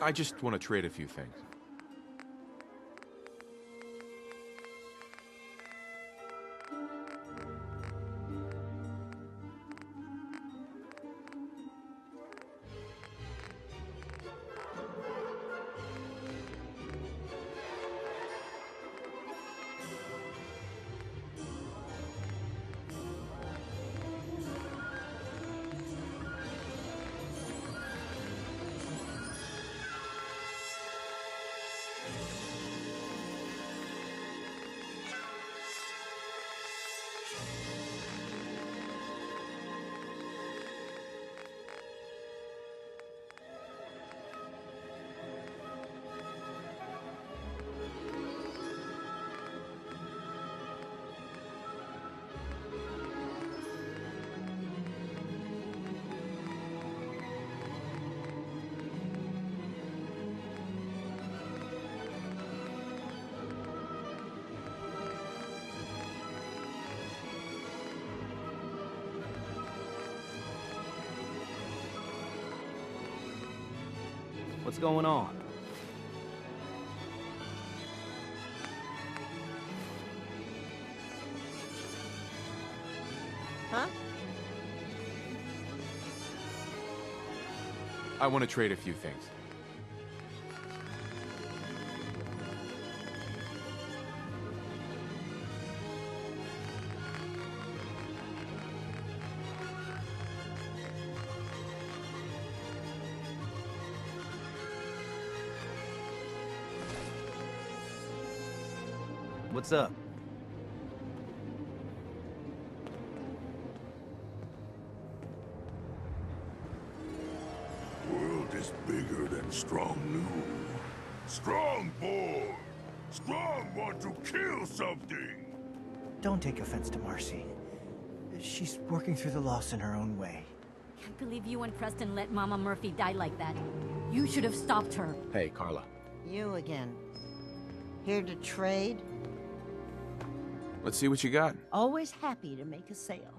I just want to trade a few things. What's going on? Huh? I want to trade a few things. What's up? World is bigger than Strong knew. Strong bored. Strong want to kill something. Don't take offense to Marcy. She's working through the loss in her own way. Can't believe you and Preston let Mama Murphy die like that. You should have stopped her. Hey, Carla. You again. Here to trade? Let's see what you got. Always happy to make a sale.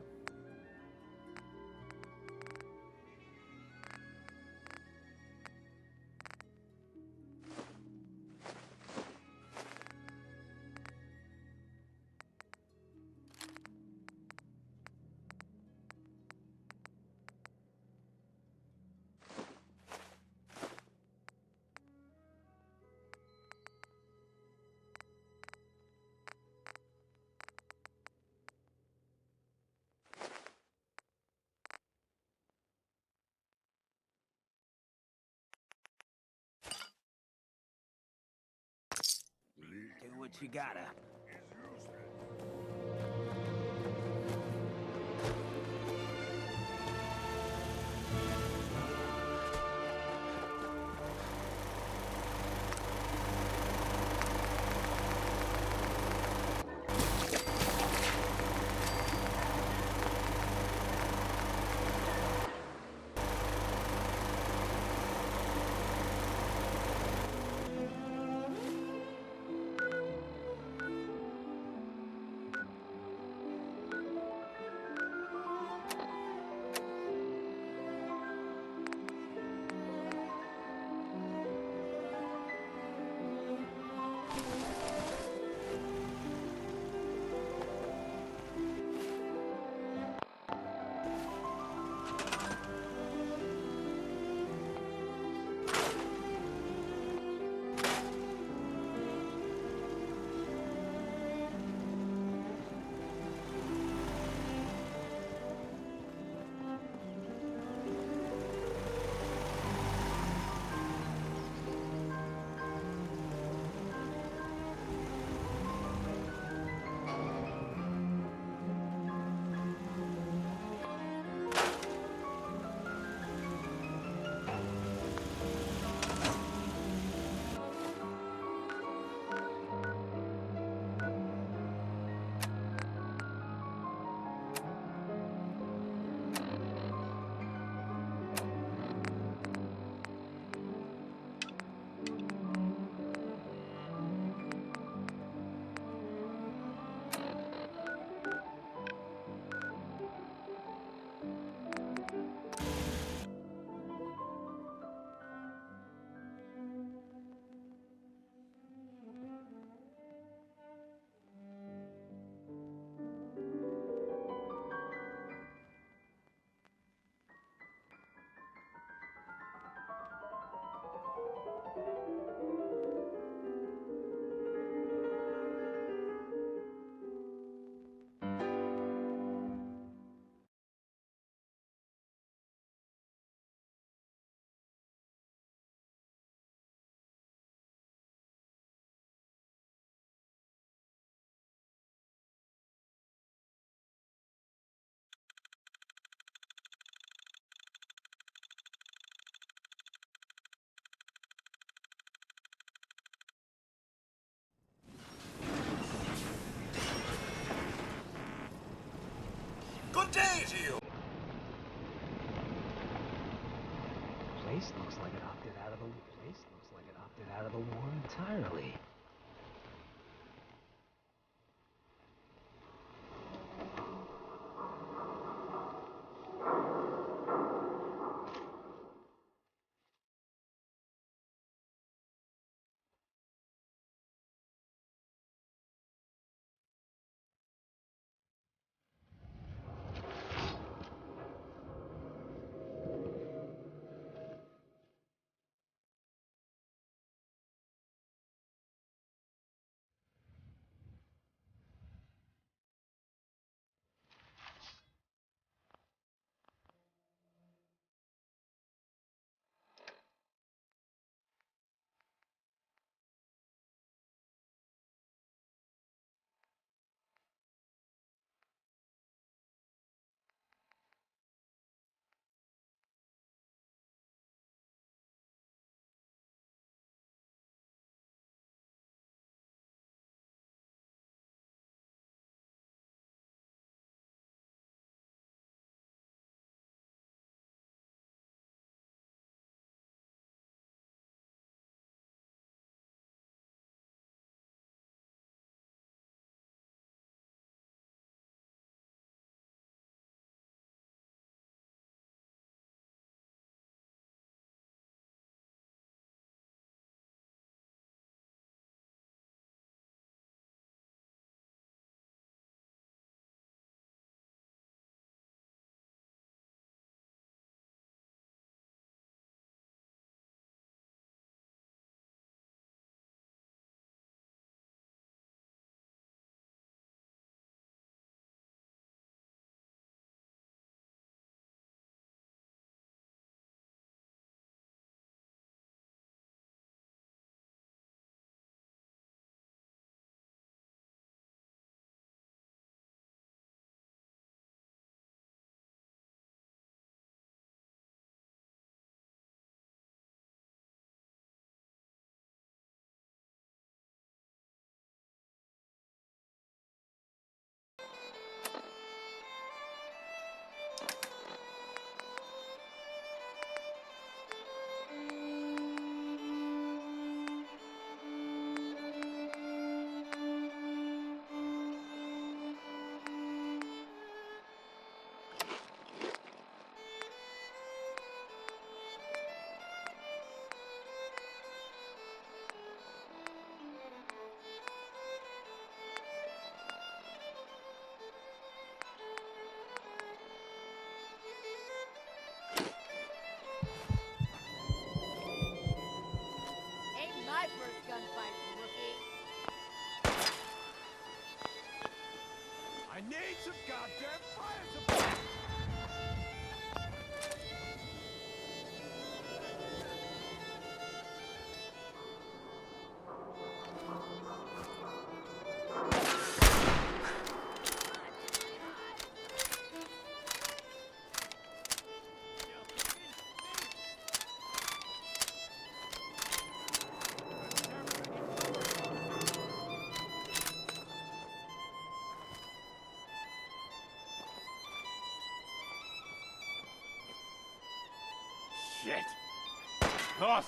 Do what you gotta. day to you! Place looks like it opted out of the war entirely. Ain't my first gunfight, rookie. I need some goddamn fire support! Shit! Thomasa!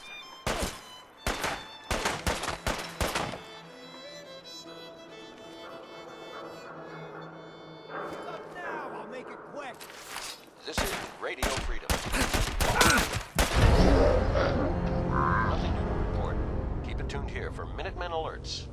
Up now, I'll make it quick. This is Radio Freedom. Nothing new to report. Keep it tuned here for Minutemen alerts.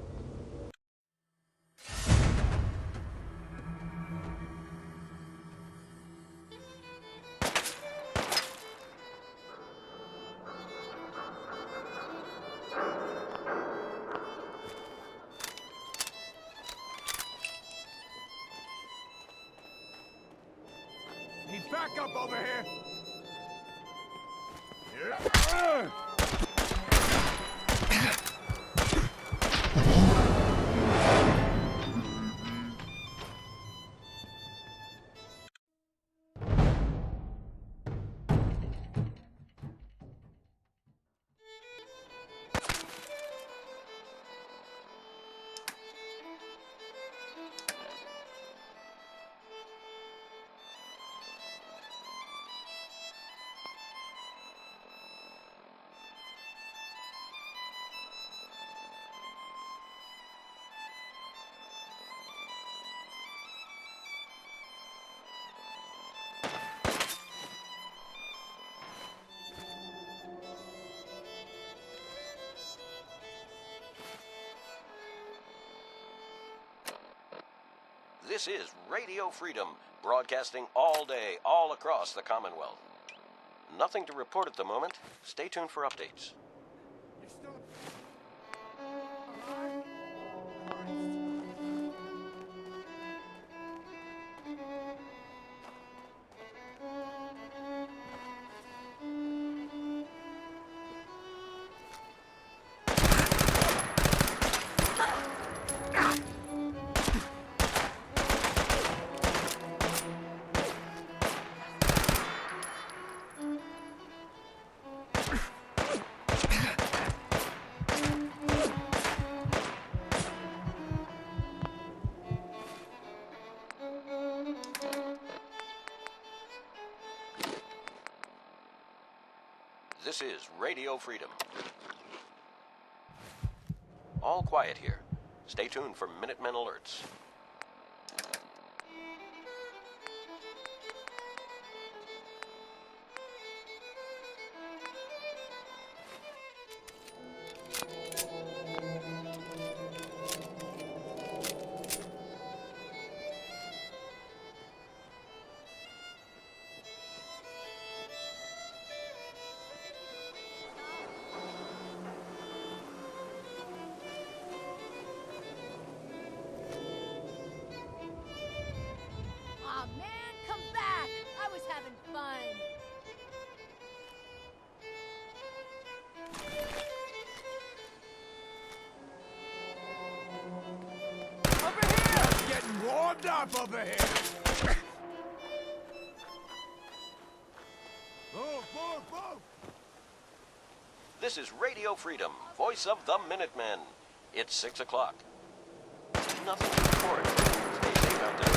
Need backup over here! Yeah. This is Radio Freedom, broadcasting all day, all across the Commonwealth. Nothing to report at the moment. Stay tuned for updates. You're still... This is Radio Freedom. All quiet here. Stay tuned for Minutemen alerts. Aw, man, come back! I was having fun. Over here! It's getting warmed up over here! Move, move, move! This is Radio Freedom, voice of the Minutemen. It's 6 o'clock. Nothing to report. Stay safe out there.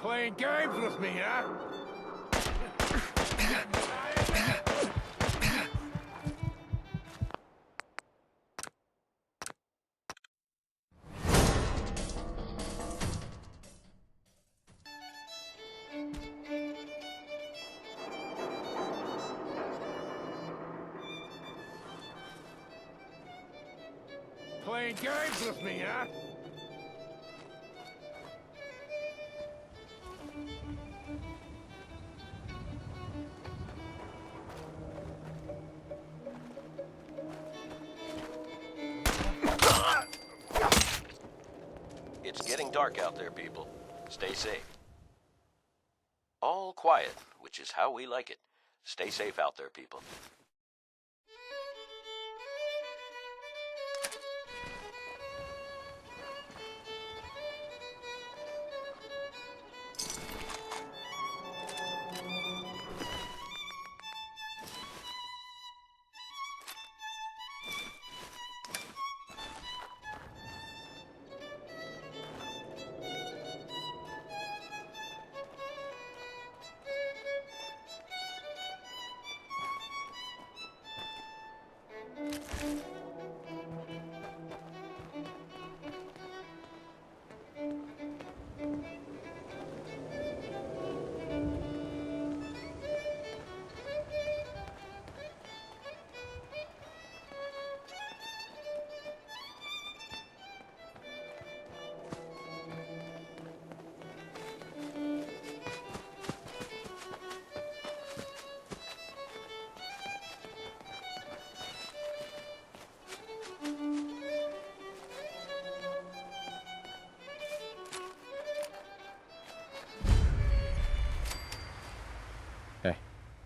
Playing games with me, huh? Playing games with me, huh? It's getting dark out there, people. Stay safe. All quiet, which is how we like it. Stay safe out there, people.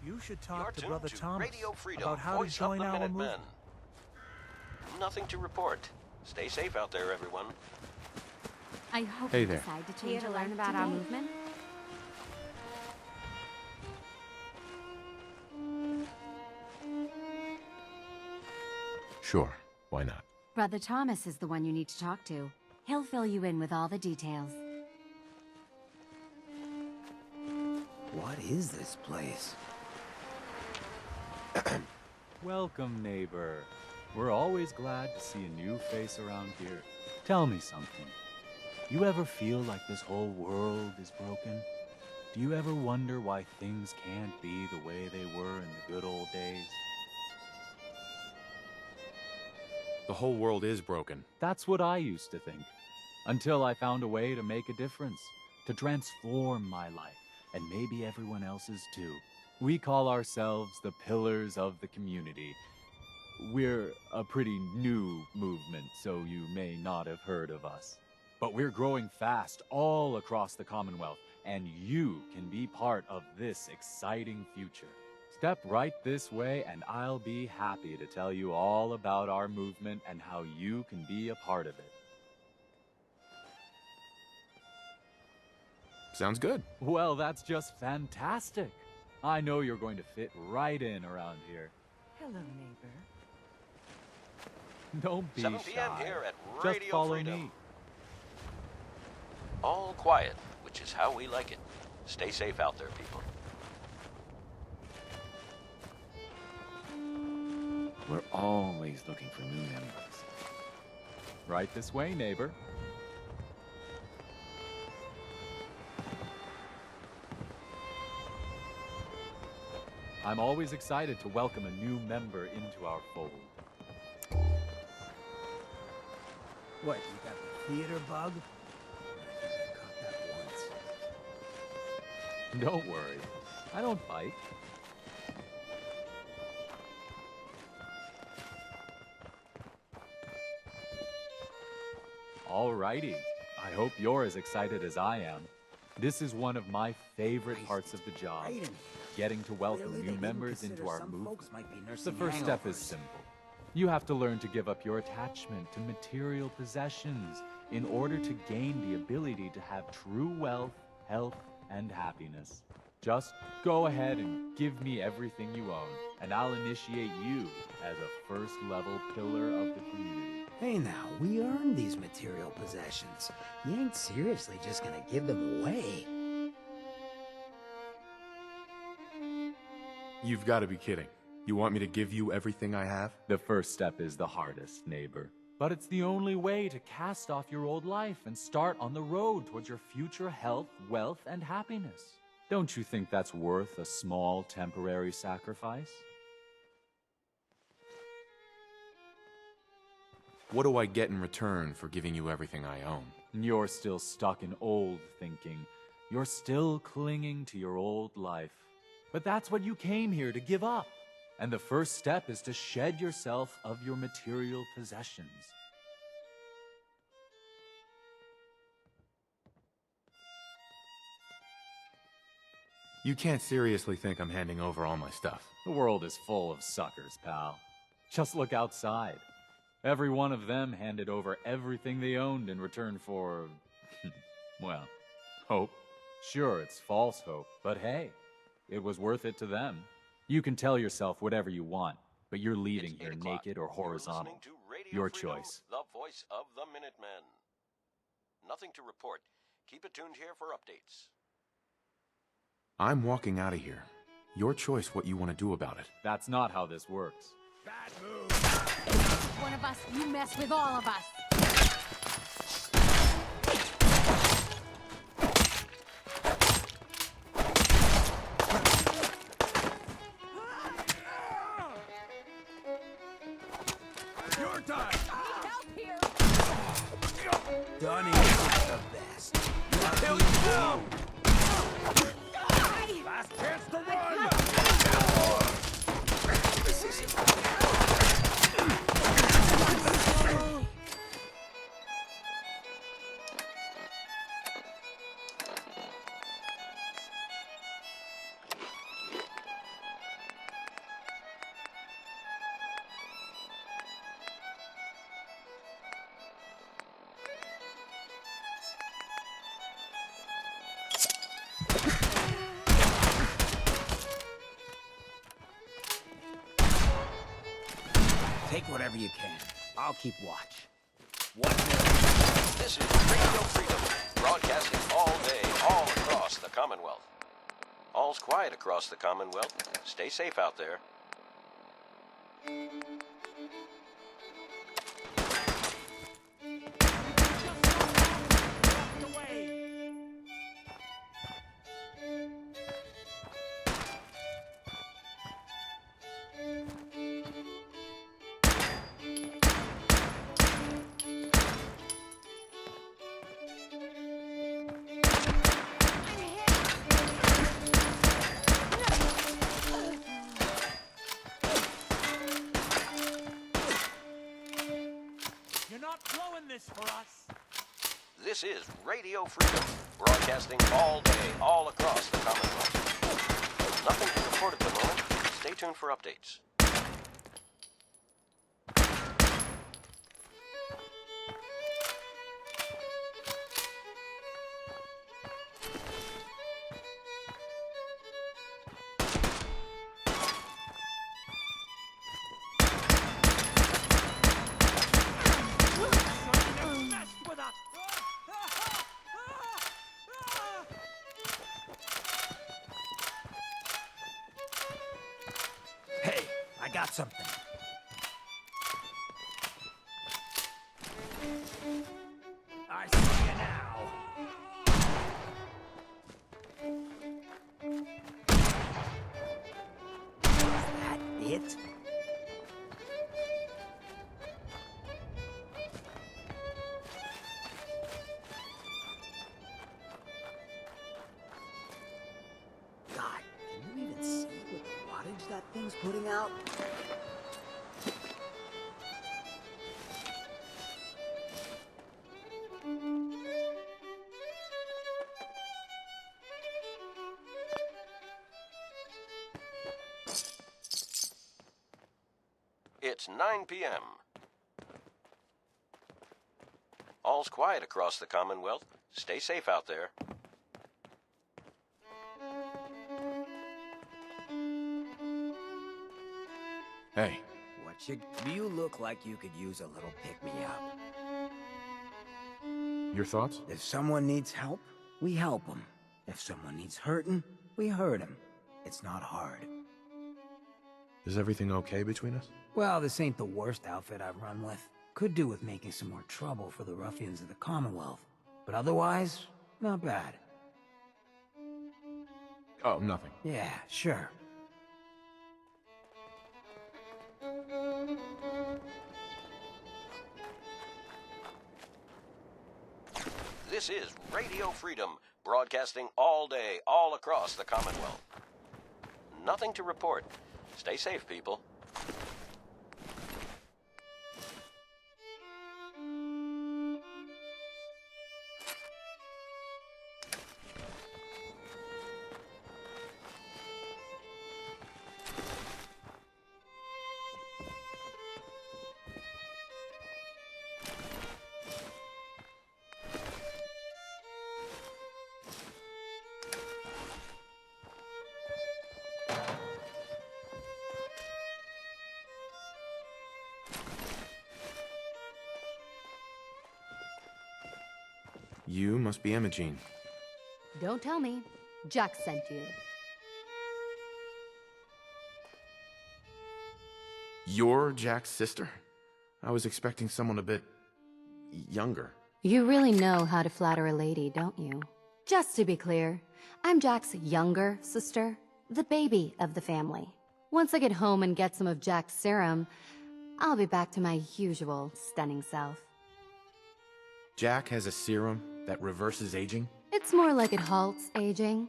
You should You're talk to tuned Brother to Thomas Radio Freedom, about how to voice of join the our Minutemen. movement. Nothing to report. Stay safe out there, everyone. I hope Hey you there. decide to Here change to your learn life about our today. movement? Sure, why not? Brother Thomas is the one you need to talk to. He'll fill you in with all the details. What is this place? Welcome, neighbor. We're always glad to see a new face around here. Tell me something. You ever feel like this whole world is broken? Do you ever wonder why things can't be the way they were in the good old days? The whole world is broken. That's what I used to think. Until I found a way to make a difference, to transform my life, and maybe everyone else's too. We call ourselves the Pillars of the Community. We're a pretty new movement, so you may not have heard of us. But we're growing fast all across the Commonwealth, and you can be part of this exciting future. Step right this way, and I'll be happy to tell you all about our movement and how you can be a part of it. Sounds good. Well, that's just fantastic. I know you're going to fit right in around here. Hello, neighbor. Don't be 7 shy. p.m. here at Just Radio follow Freedom. me. All quiet, which is how we like it. Stay safe out there, people. We're always looking for new members. Right this way, neighbor. I'm always excited to welcome a new member into our fold. What, you got the theater bug? I think I caught that once. Don't worry, I don't bite. Alrighty, I hope you're as excited as I am. This is one of my favorite parts of the job, Right in here. getting to welcome Clearly, they new didn't members consider into our some movement. folks might be The nursing first step is hangovers. simple. You have to learn to give up your attachment to material possessions in order to gain the ability to have true wealth, health, and happiness. Just go ahead and give me everything you own, and I'll initiate you as a first-level pillar of the community. Hey now, we earned these material possessions. You ain't seriously just gonna give them away. You've got to be kidding. You want me to give you everything I have? The first step is the hardest, neighbor. But it's the only way to cast off your old life and start on the road towards your future health, wealth, and happiness. Don't you think that's worth a small temporary sacrifice? What do I get in return for giving you everything I own? You're still stuck in old thinking. You're still clinging to your old life. But that's what you came here to give up. And the first step is to shed yourself of your material possessions. You can't seriously think I'm handing over all my stuff. The world is full of suckers, pal. Just look outside. Every one of them handed over everything they owned in return for, well, hope. Sure, it's false hope, but hey, it was worth it to them. You can tell yourself whatever you want, but you're leaving It's here 8 o'clock. naked or You're horizontal. listening to Radio Your Freedom, choice. The voice of the Minutemen. Nothing to report. Keep it tuned here for updates. I'm walking out of here. Your choice what you want to do about it. That's not how this works. Bad move! One of us, you mess with all of us. Your time! Help here! Donnie is the best. Kill yourself! Last chance to run! Take whatever you can. I'll keep watch. This is Radio Freedom, broadcasting all day, all across the Commonwealth. All's quiet across the Commonwealth. Stay safe out there. This is Radio Freedom, broadcasting all day, all across the Commonwealth. Nothing to report at the moment. Stay tuned for updates. Hey, I got something. I see you now. Is that it? God, can you even see what wattage that thing's putting out? It's 9 p.m. All's quiet across the Commonwealth. Stay safe out there. Hey, You look like you could use a little pick-me-up. your thoughts? If someone needs help, we help them. If someone needs hurting, we hurt him. It's not hard. Is everything okay between us? Well, this ain't the worst outfit I've run with. Could do with making some more trouble for the ruffians of the Commonwealth. But otherwise, not bad. Oh, nothing. Yeah, sure. This is Radio Freedom, broadcasting all day, all across the Commonwealth. Nothing to report. Stay safe, people. You must be Imogene. Don't tell me. Jack sent you. You're Jack's sister? I was expecting someone a bit younger. You really know how to flatter a lady, don't you? Just to be clear, I'm Jack's younger sister, the baby of the family. Once I get home and get some of Jack's serum, I'll be back to my usual stunning self. Jack has a serum that reverses aging? It's more like it halts aging.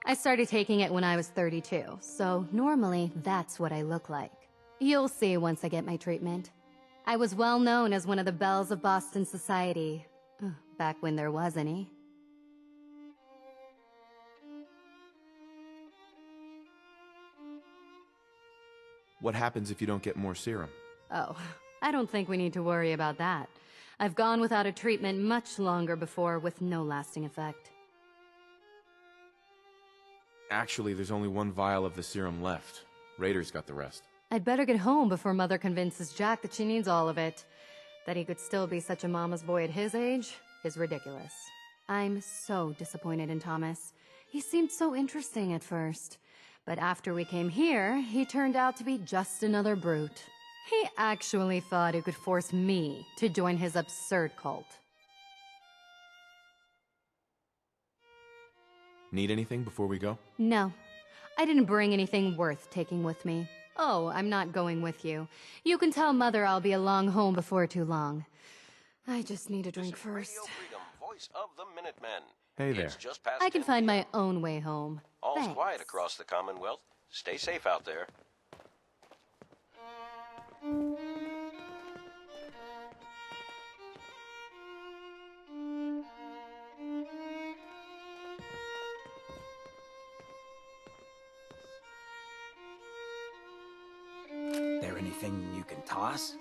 I started taking it when I was 32, so normally that's what I look like. You'll see once I get my treatment. I was well known as one of the belles of Boston society, back when there was any. What happens if you don't get more serum? Oh, I don't think we need to worry about that. I've gone without a treatment much longer before with no lasting effect. Actually, there's only one vial of the serum left. Raiders got the rest. I'd better get home before Mother convinces Jack that she needs all of it. That he could still be such a mama's boy at his age is ridiculous. I'm so disappointed in Thomas. He seemed so interesting at first. But after we came here, he turned out to be just another brute. He actually thought he could force me to join his absurd cult. Need anything before we go? No, I didn't bring anything worth taking with me. Oh, I'm not going with you. You can tell Mother I'll be along home before too long. I just need a drink This is first. Radio Freedom, voice of the Minutemen. Hey there. It's just past I can 10 find p.m. my own way home. All's Thanks. quiet across the Commonwealth. Stay safe out there. There anything you can toss?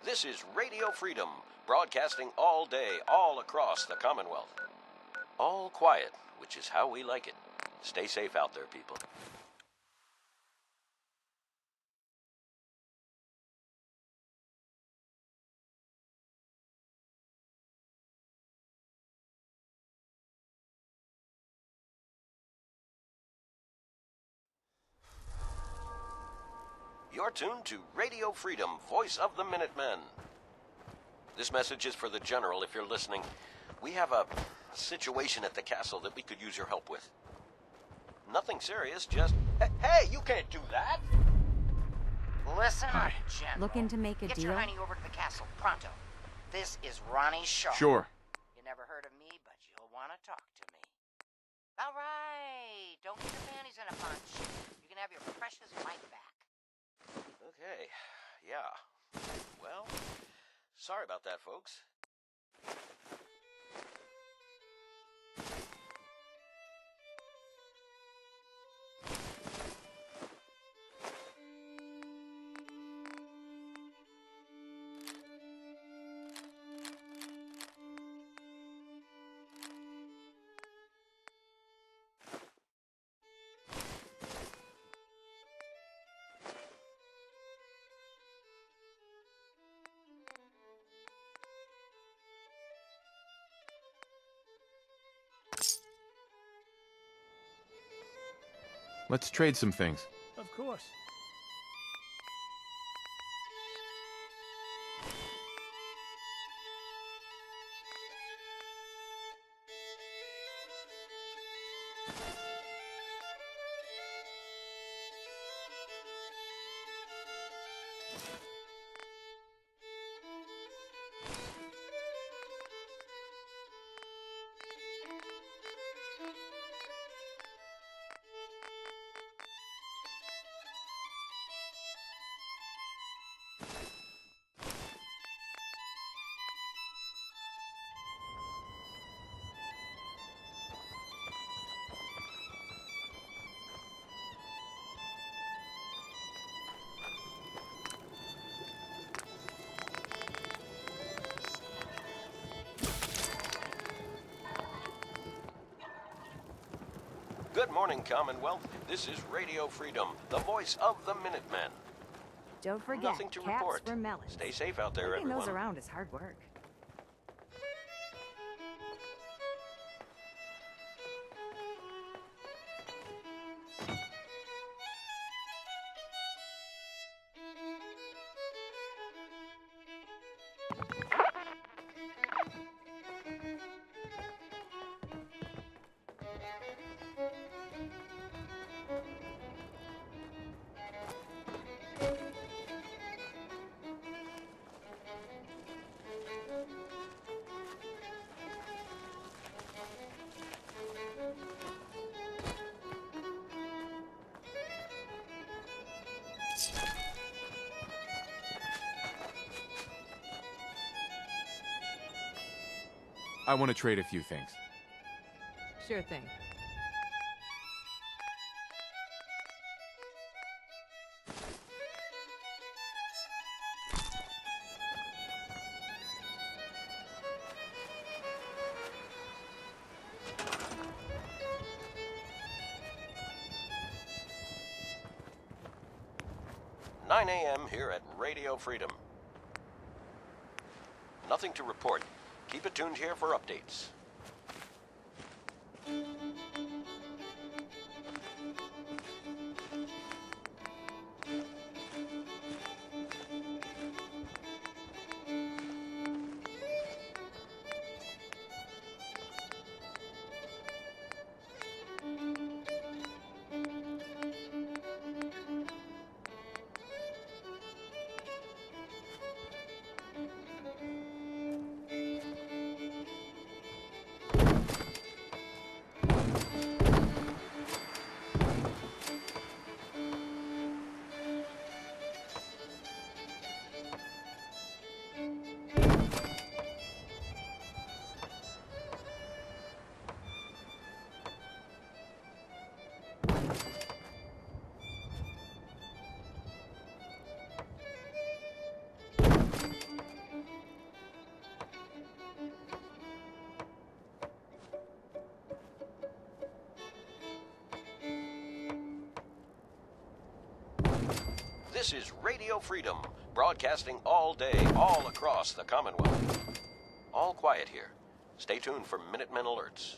This is Radio Freedom, broadcasting all day, all across the Commonwealth. All quiet, which is how we like it. Stay safe out there, people. You're tuned to Radio Freedom, voice of the Minutemen. This message is for the General if you're listening. We have a situation at the castle that we could use your help with. Nothing serious, just... Hey, you can't do that! Listen up, General. Looking to make a Get deal? your honey over to the castle, pronto. This is Ronnie Shaw. Sure. You never heard of me, but you'll want to talk to me. All right, don't get your panties in a bunch. You can have your precious mic back. Okay, yeah. Well, sorry about that, folks. Let's trade some things. Of course. Good morning, Commonwealth. This is Radio Freedom, the voice of the Minutemen. Don't forget, Nothing to caps report. for melons. Stay safe out there, Moving everyone. those around is hard work. I want to trade a few things. Sure thing. "9 a.m. here at Radio Freedom. Nothing to report. Keep it tuned here for updates." This is Radio Freedom, broadcasting all day, all across the Commonwealth. All quiet here. Stay tuned for Minutemen alerts.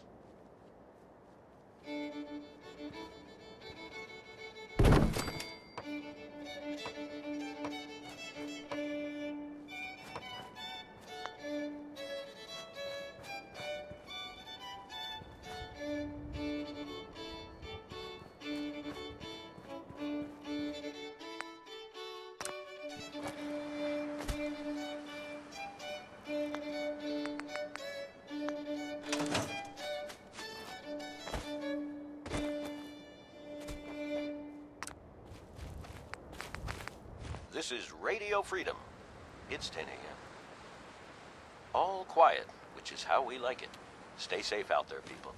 This is Radio Freedom. It's 10 a.m. All quiet, which is how we like it. Stay safe out there, people.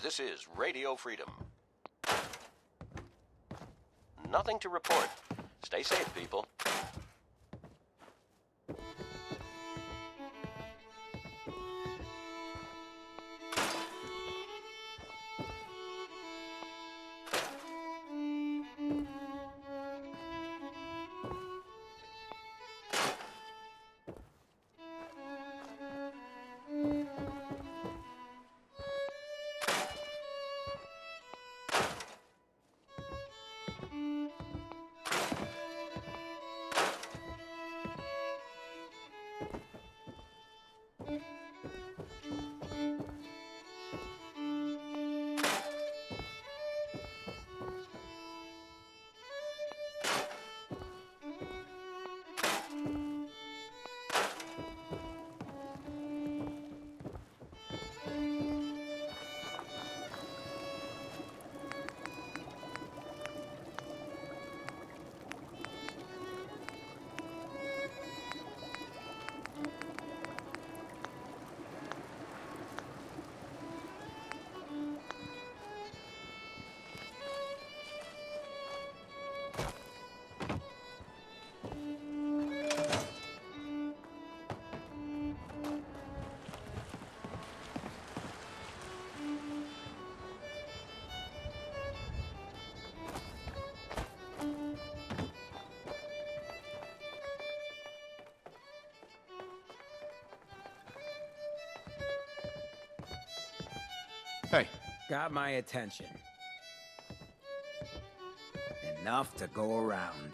This is Radio Freedom. Nothing to report. Stay safe, people. Hey, Got my attention. Enough to go around.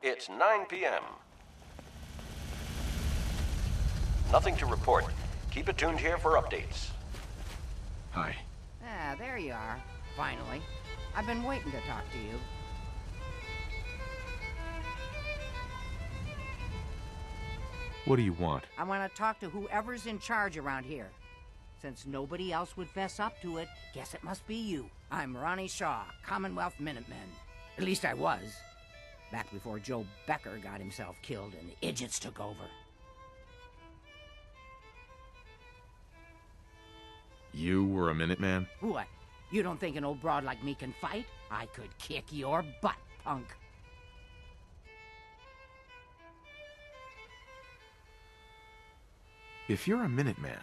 It's 9 p.m. Nothing to report. Keep it tuned here for updates. hi. Ah, there you are. Finally. I've been waiting to talk to you. What do you want? I want to talk to whoever's in charge around here. Since nobody else would fess up to it, guess it must be you. I'm Ronnie Shaw, Commonwealth Minutemen. At least I was. Back before Joe Becker got himself killed and the idiots took over. You were a Minuteman? What? You don't think an old broad like me can fight? I could kick your butt, punk. If you're a Minuteman,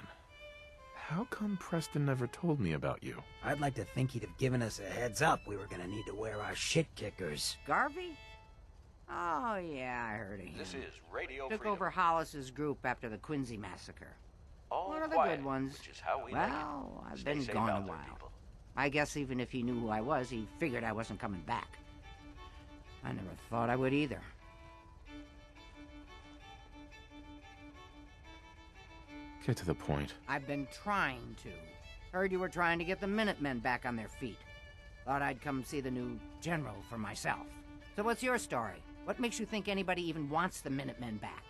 how come Preston never told me about you? I'd like to think he'd have given us a heads up we were gonna need to wear our shit kickers. Garvey? Oh, yeah, I heard of him. This is Radio Took Freedom. over Hollis's group after the Quincy massacre. All One of the quiet, good ones. which is how we like it. Well, I've Stay been safe gone a out there, while. people. I guess even if he knew who I was, he figured I wasn't coming back. I never thought I would either. Get to the point. I've been trying to. Heard you were trying to get the Minutemen back on their feet. Thought I'd come see the new general for myself. So what's your story? What makes you think anybody even wants the Minutemen back?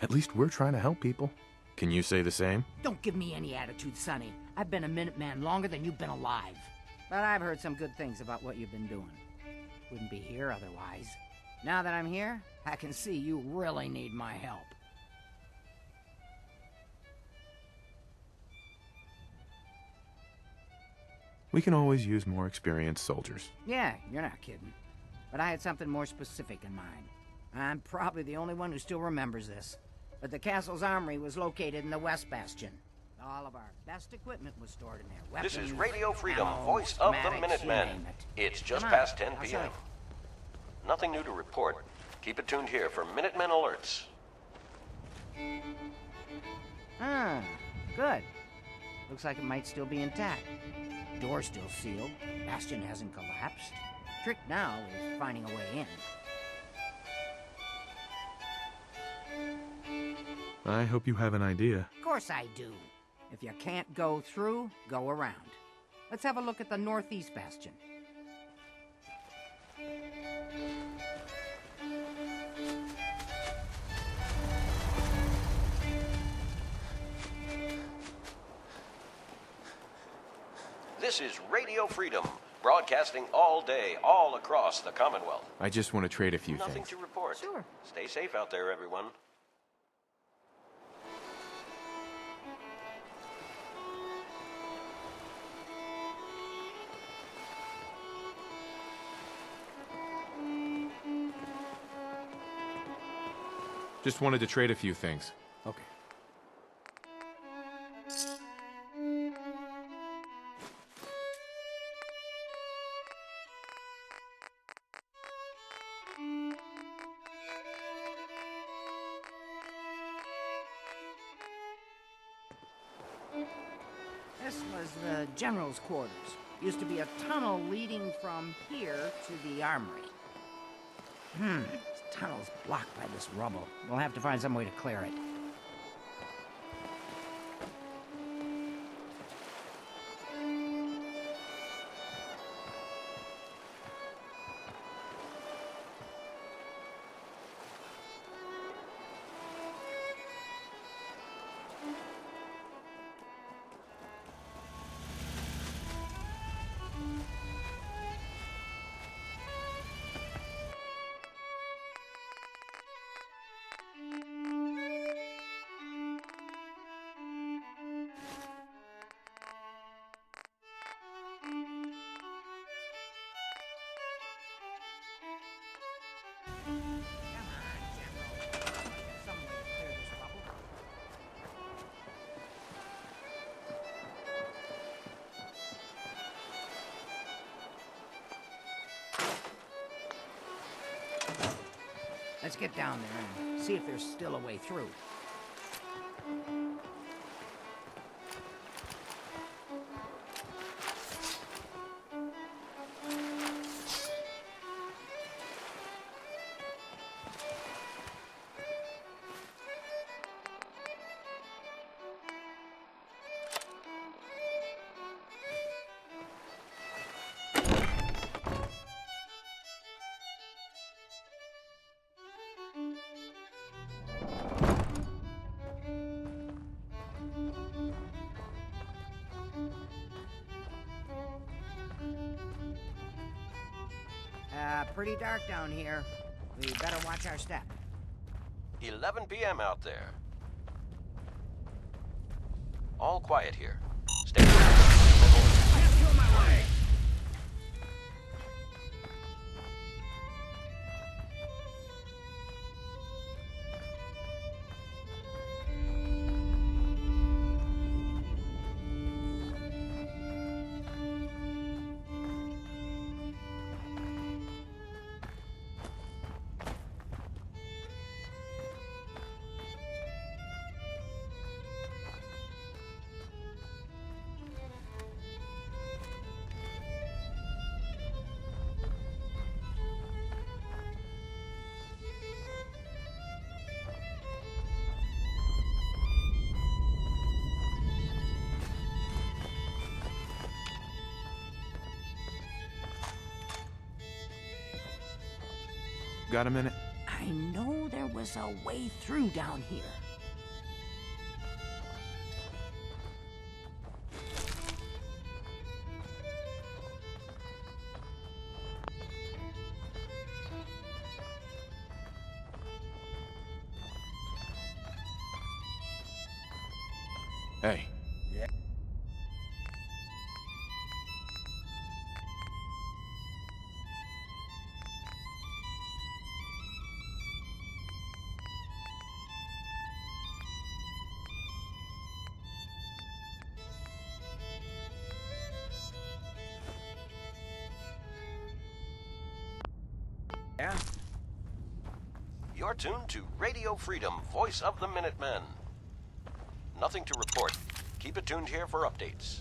At least we're trying to help people. Can you say the same? Don't give me any attitude, Sonny. I've been a Minuteman longer than you've been alive. But I've heard some good things about what you've been doing. Wouldn't be here otherwise. Now that I'm here, I can see you really need my help. We can always use more experienced soldiers. Yeah, you're not kidding. But I had something more specific in mind. I'm probably the only one who still remembers this. But the castle's armory was located in the West Bastion. All of our best equipment was stored in there. Weapons, This is Radio Freedom, ammo, voice of the schematics, you Minutemen. name it. It's just Come on, past 10 I'll show p.m. you. Nothing new to report. Keep it tuned here for Minutemen alerts. Ah, good. Looks like it might still be intact. Door's still sealed. Bastion hasn't collapsed. Trick now is finding a way in. I hope you have an idea. Of course I do. If you can't go through, go around. Let's have a look at the northeast bastion. This is Radio Freedom, broadcasting all day, all across the Commonwealth. I just want to trade a few Nothing things. to report. Sure. Stay safe out there, everyone. Just wanted to trade a few things. Okay. This was the general's quarters. Used to be a tunnel leading from here to the armory. This tunnel's blocked by this rubble. We'll have to find some way to clear it. Let's get down there and see if there's still a way through. Pretty dark down here. We better watch our step. 11 p.m. out there. All quiet here. Stay Got a minute? I know there was a way through down here. Hey. Yeah. Yeah? You're tuned to Radio Freedom, voice of the Minutemen. Nothing to report. Keep it tuned here for updates.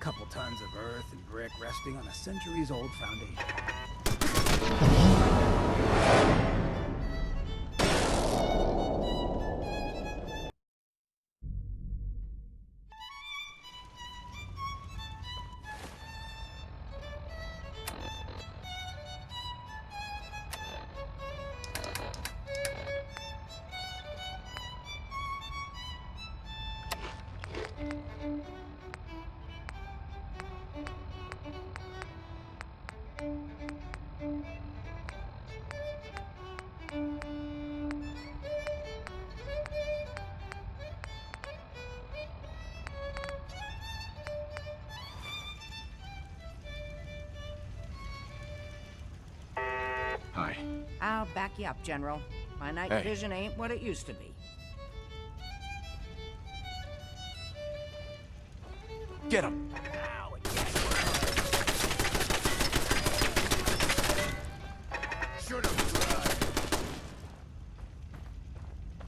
Couple tons of earth and brick resting on a centuries-old foundation. I'll back you up, General. My night Hey. vision ain't what it used to be. Get him! Should have tried.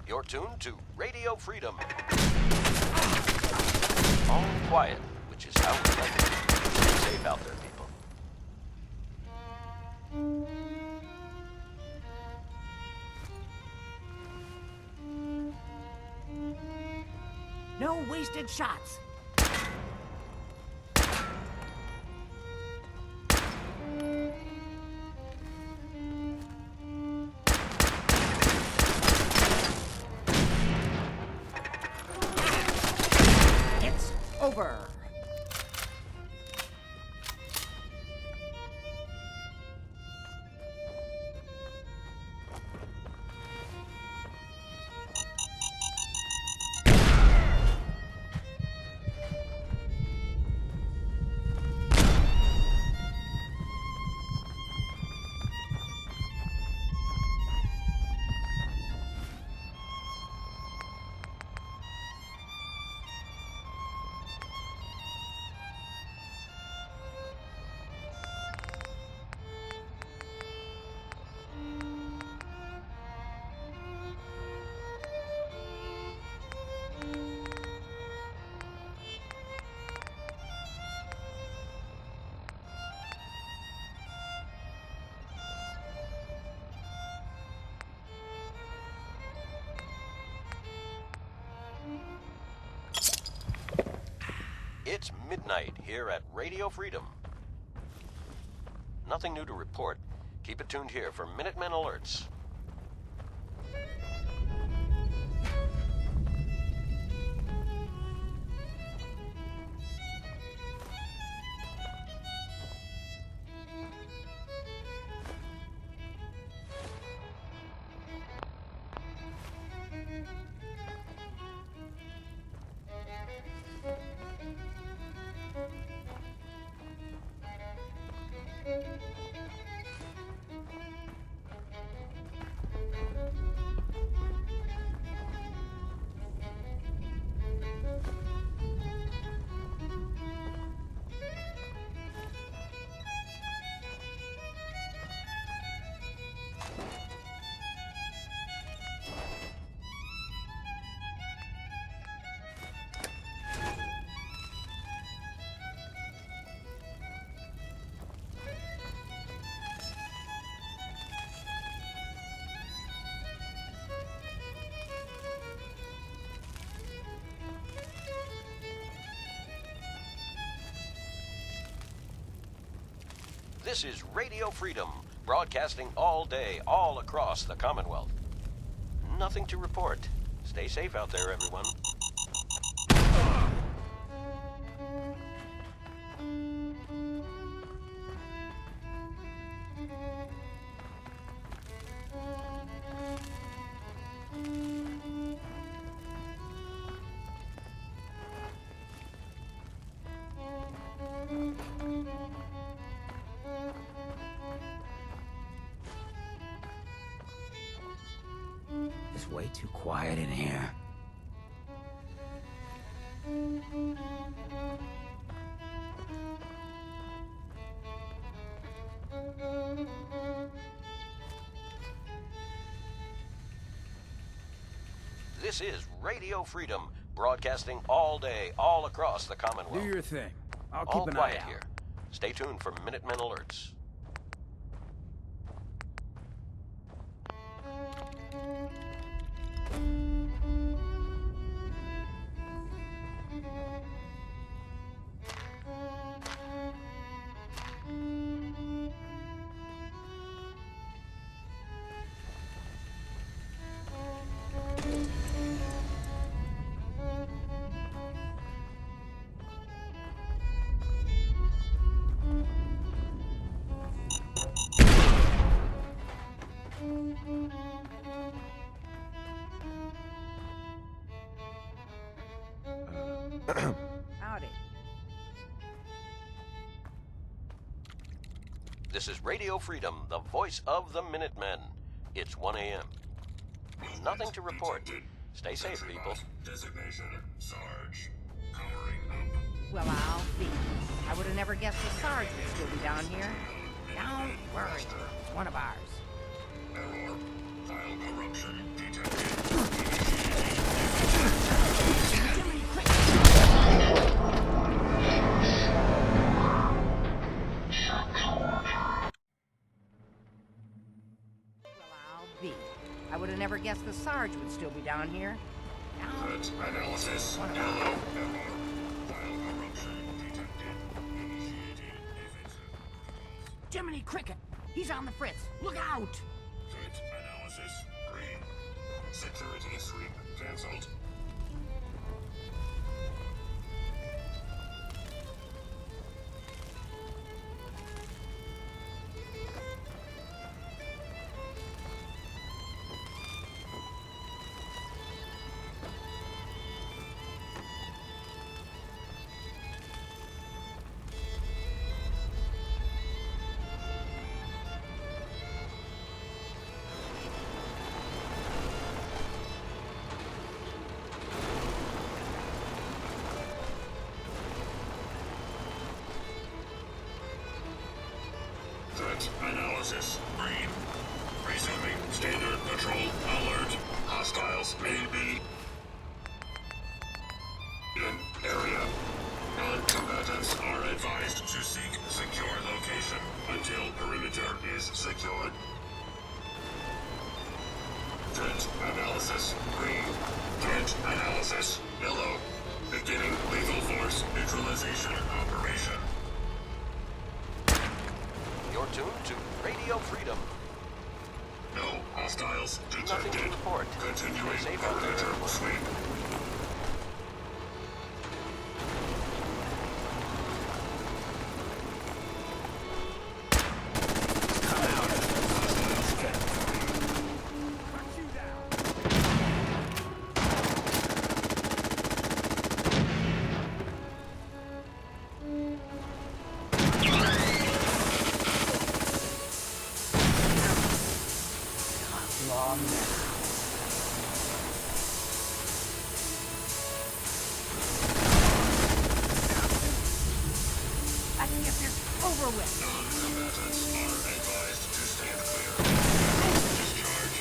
You're tuned to Radio Freedom. All quiet, which is how we like it. Stay safe out there, people. No wasted shots. It's over. It's midnight here at Radio Freedom. Nothing new to report. Keep it tuned here for Minutemen alerts. This is Radio Freedom, broadcasting all day, all across the Commonwealth. Nothing to report. Stay safe out there, everyone. It's way too quiet in here. This is Radio Freedom, broadcasting all day, all across the Commonwealth. Do your thing. I'll All keep an quiet eye out. here. Stay tuned for Minutemen alerts. Howdy. This is Radio Freedom, the voice of the Minutemen. It's 1 a.m. Nothing to report. Stay safe, people. Designation, Sarge. Powering up. Well, I'll be. I would have never guessed the Sarge would still be down here. Don't worry. It's one of ours. Error. File corruption detected. Well, I'll be. I would have never guessed the Sarge would still be down here. Threat analysis. One of Yellow. ours. Error. File corruption detected. Initiating evasive. Jiminy Cricket! He's on the fritz! Look out! Threat analysis. Green. Security sweep cancelled. Threat analysis. Green. Resuming standard patrol alert. Hostiles may be in area. Non-combatants are advised to seek secure location until perimeter is secured. Threat analysis. Green. Threat analysis. Yellow. Beginning lethal force neutralization operation. You're tuned to Radio Freedom. No hostiles Nothing detected. to report. Continuing Stay safe out there, perimeter everyone. sweep. Long now. Let's get this over with! Non-combatants are advised to stand clear. Discharge.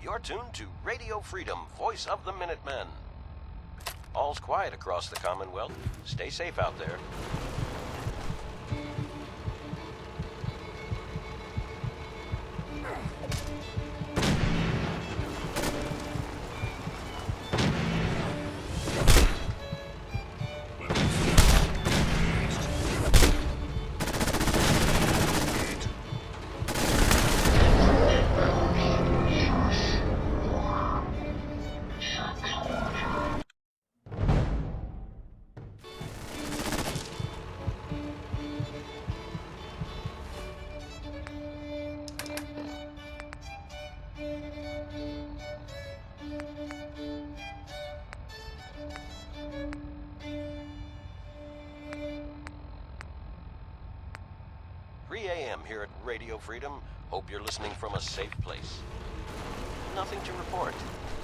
You're tuned to Radio Freedom, voice of the Minutemen. All's quiet across the Commonwealth. Stay safe out there. Here at Radio Freedom. Hope you're listening from a safe place. Nothing to report.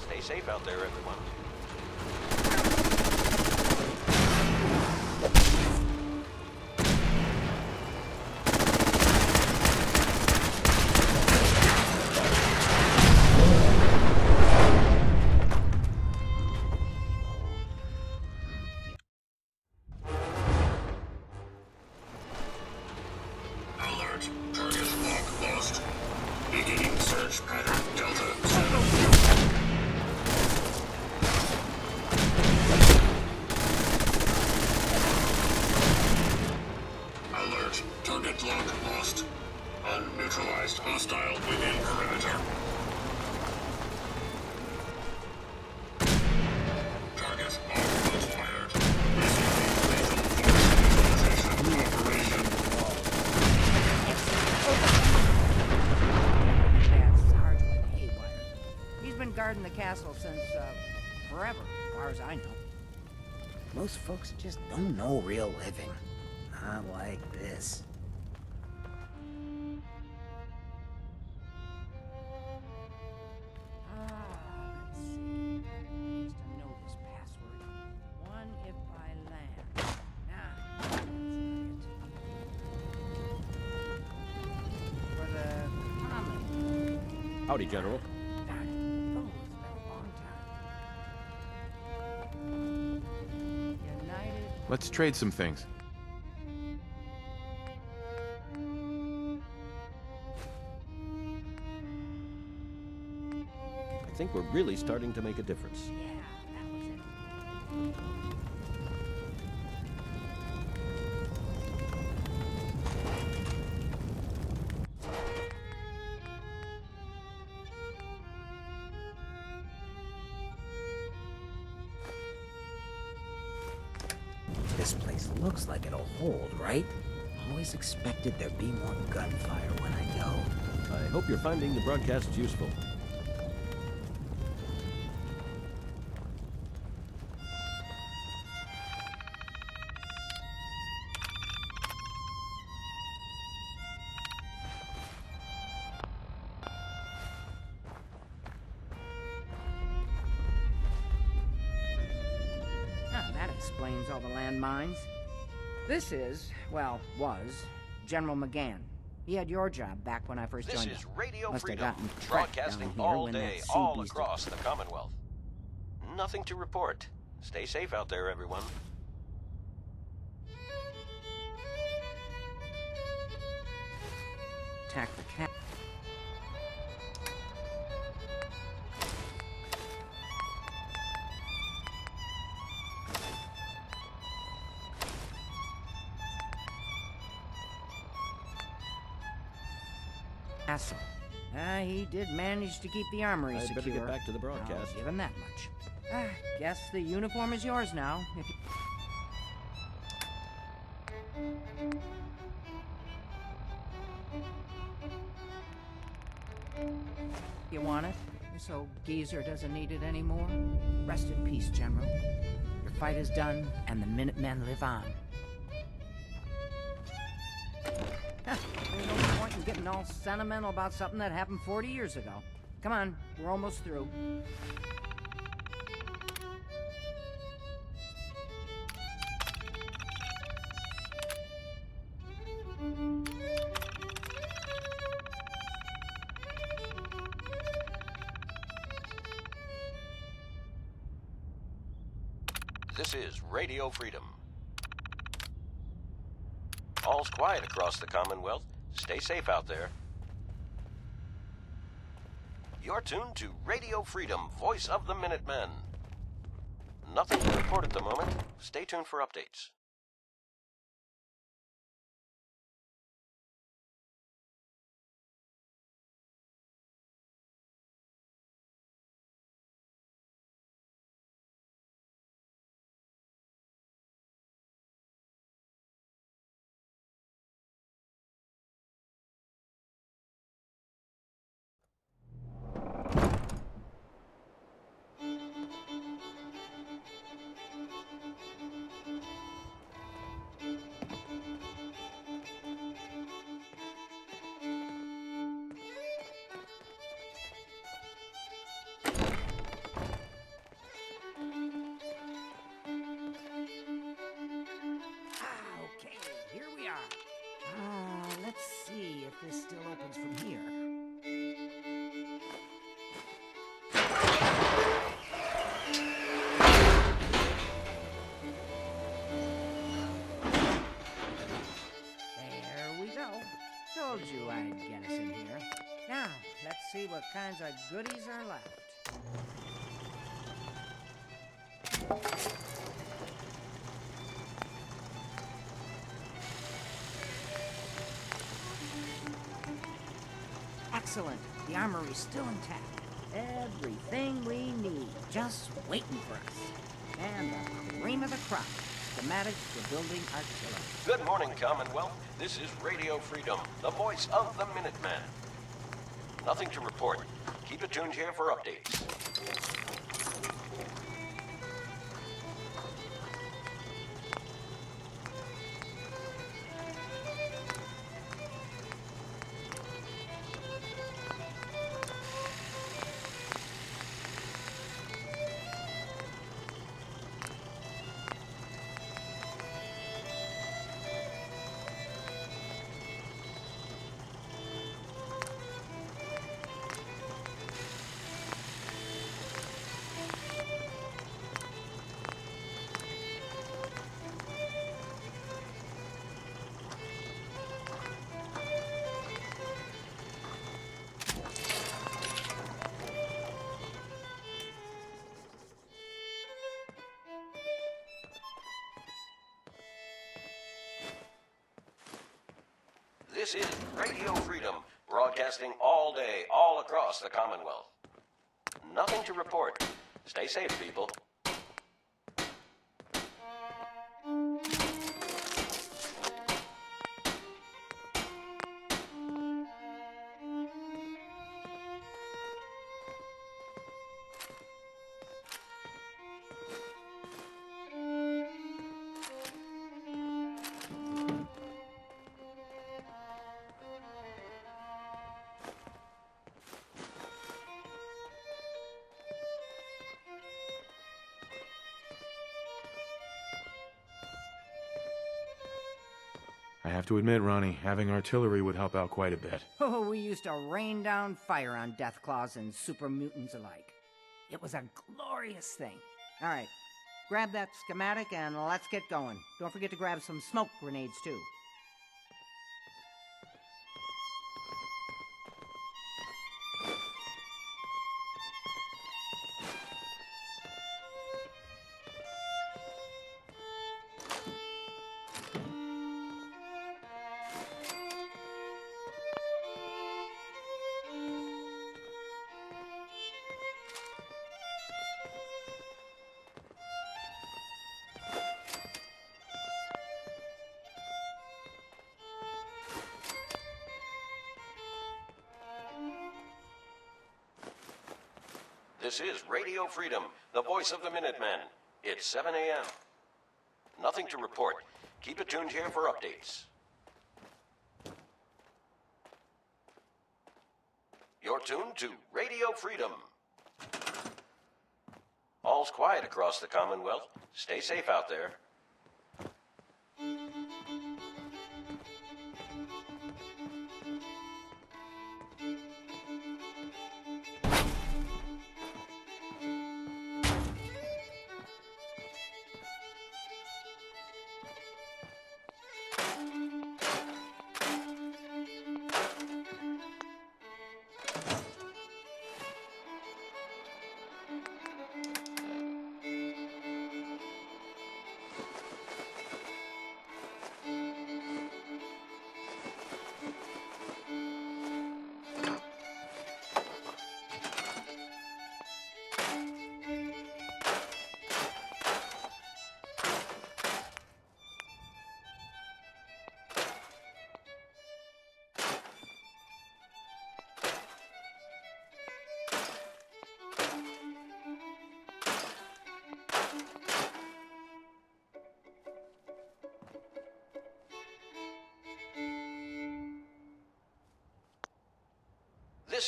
Stay safe out there, everyone. Guarding the castle since, forever, as far as I know. Most folks just don't know real living. Not like this. Let's see. Needs to know this password. One if by land. Nah, that's not it. For the common. Howdy, General. Let's trade some things. I think we're really starting to make a difference. Yeah, that was it. This place looks like it'll hold, right? Always expected there'd be more gunfire when I go. I hope you're finding the broadcasts useful. Explains all the landmines. This is, well, was, General McGann. He had your job back when I first joined. This is Radio Must have Freedom, gotten trapped broadcasting down here all when day, that sea all beast- across the Commonwealth. Nothing to report. Stay safe out there, everyone. Attack the cat. Castle. He did manage to keep the armory I'd secure. better get back to the broadcast. I'll give him that much. Guess the uniform is yours now. If you want it, so Geezer doesn't need it anymore. Rest in peace, General. Your fight is done, and the Minutemen live on. There's no point in getting all sentimental about something that happened 40 years ago. Come on, we're almost through. This is Radio Freedom. All's quiet across the Commonwealth. Stay safe out there. You're tuned to Radio Freedom, voice of the Minutemen. Nothing to report at the moment. Stay tuned for updates. Okay, here we are. Let's see if this still opens from here. There we go. Told you I'd get us in here. Now, let's see what kinds of goodies are left. Excellent. The armory's still intact. Everything we need, just waiting for us. And the cream of the crop, schematics for building artillery. Good morning, Commonwealth. This is Radio Freedom, the voice of the Minutemen. Nothing to report. Keep it tuned here for updates. This is Radio Freedom, broadcasting all day, all across the Commonwealth. Nothing to report. Stay safe, people. I have to admit, Ronnie, having artillery would help out quite a bit. Oh, we used to rain down fire on Deathclaws and super mutants alike. It was a glorious thing. All right, grab that schematic and let's get going. Don't forget to grab some smoke grenades, too. This is Radio Freedom, the voice of the Minutemen. It's 7 a.m. Nothing to report. Keep it tuned here for updates. You're tuned to Radio Freedom. All's quiet across the Commonwealth. Stay safe out there.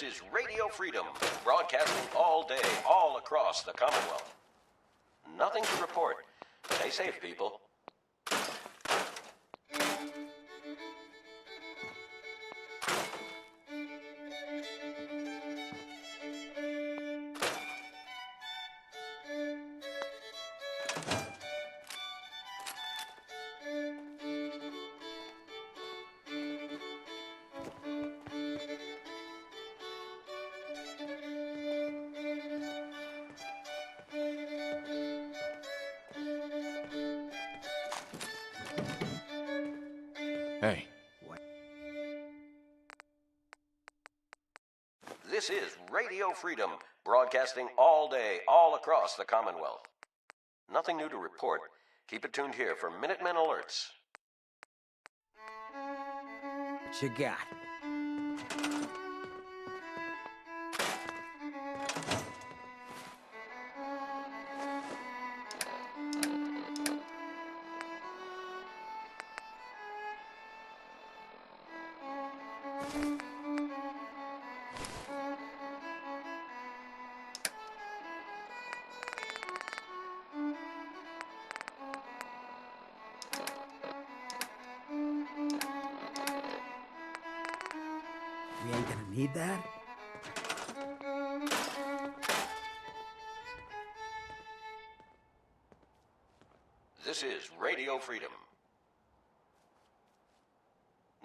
This is Radio Freedom, broadcasting all day, all across the Commonwealth. Nothing to report. Stay safe, people. Hey, This is Radio Freedom, broadcasting all day, all across the Commonwealth. Nothing new to report. Keep it tuned here for Minutemen alerts. What you got? We ain't gonna need that? This is Radio Freedom.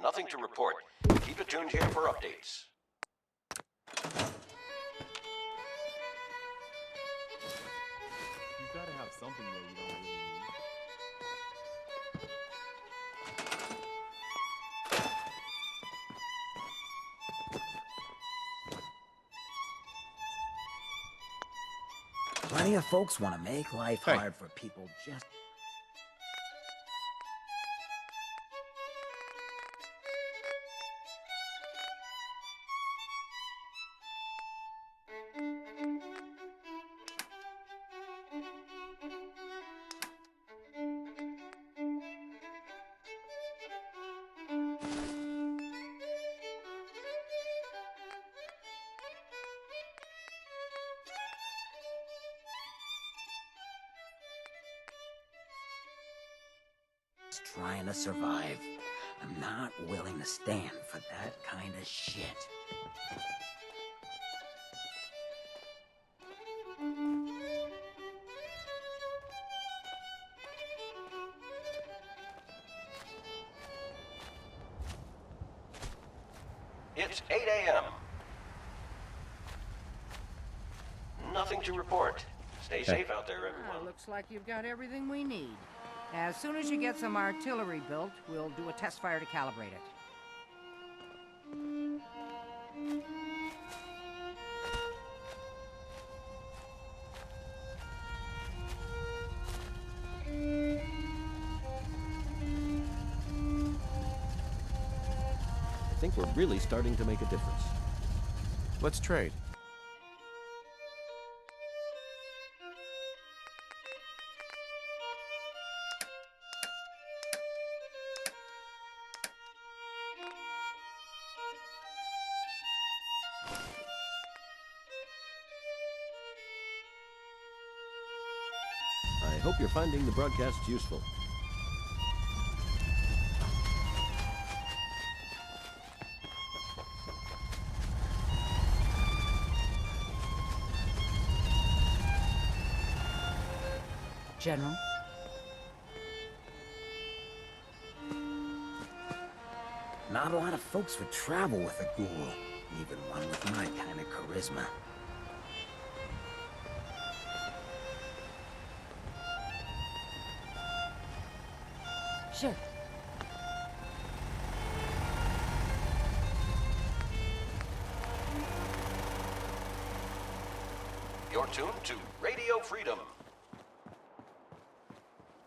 Nothing to report. Keep it tuned here for updates. You've got to have something there you don't really need. Plenty of folks want to make life hard for people just... trying to survive. I'm not willing to stand for that kind of shit. It's 8 a.m. Nothing to report. Stay safe out there, everyone. Looks like you've got everything we need. As soon as you get some artillery built, we'll do a test fire to calibrate it. I think we're really starting to make a difference. let's trade. I hope you're finding the broadcast useful. General? Not a lot of folks would travel with a ghoul, even one with my kind of charisma. Sure. You're tuned to Radio Freedom.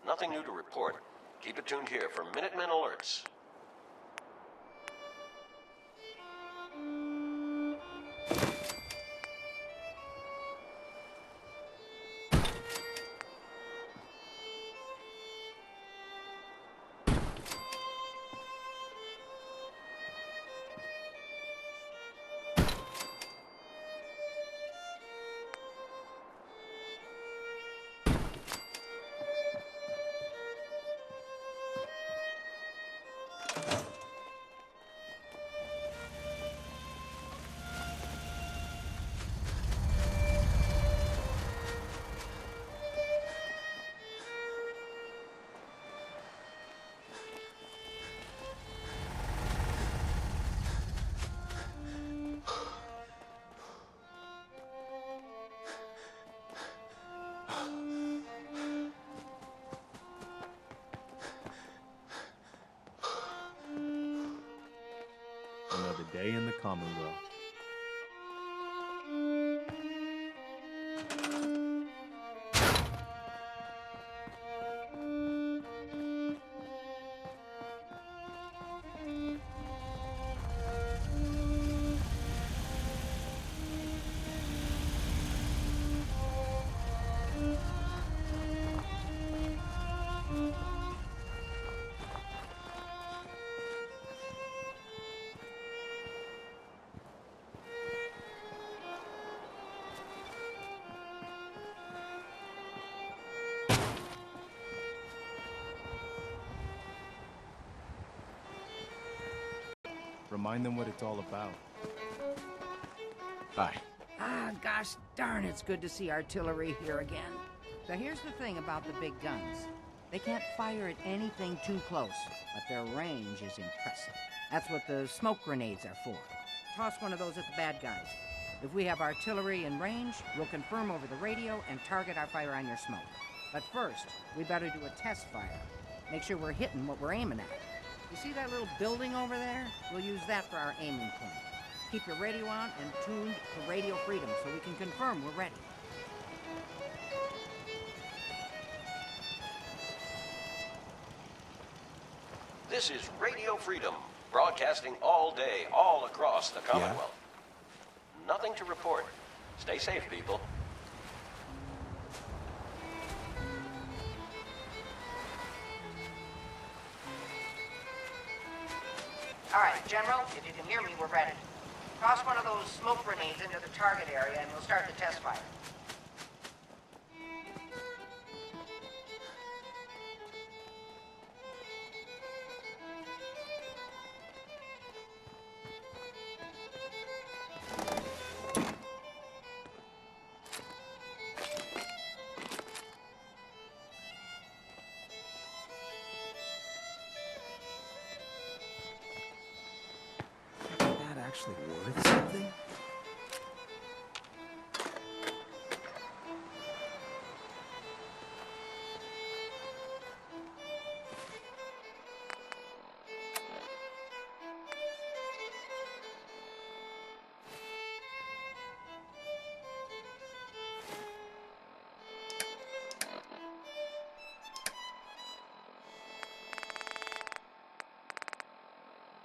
Nothing new to report. Keep it tuned here for Minutemen alerts. a day in the Commonwealth. Remind them what it's all about. Hi. Ah, gosh darn, it's good to see artillery here again. So here's the thing about the big guns. They can't fire at anything too close, but their range is impressive. That's what the smoke grenades are for. Toss one of those at the bad guys. If we have artillery in range, we'll confirm over the radio and target our fire on your smoke. But first, we better do a test fire. Make sure we're hitting what we're aiming at. You see that little building over there? We'll use that for our aiming point. Keep your radio on and tuned to Radio Freedom so we can confirm we're ready. This is Radio Freedom, broadcasting all day, all across the Commonwealth. Nothing to report. Stay safe, people. All right, General, if you can hear me, we're ready. Toss one of those smoke grenades into the target area and we'll start the test fire. That actually worth something?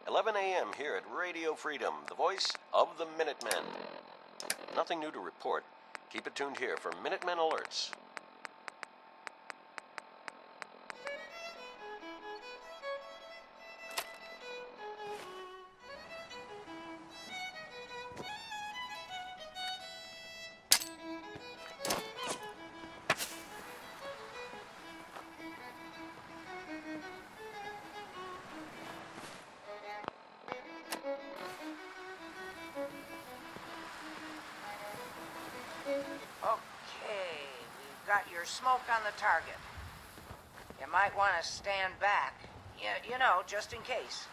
$11 a.m. here at Radio Freedom, the voice of the Minutemen. Nothing new to report. Keep it tuned here for Minutemen alerts. Okay, we've got your smoke on the target. You might want to stand back. You know, just in case.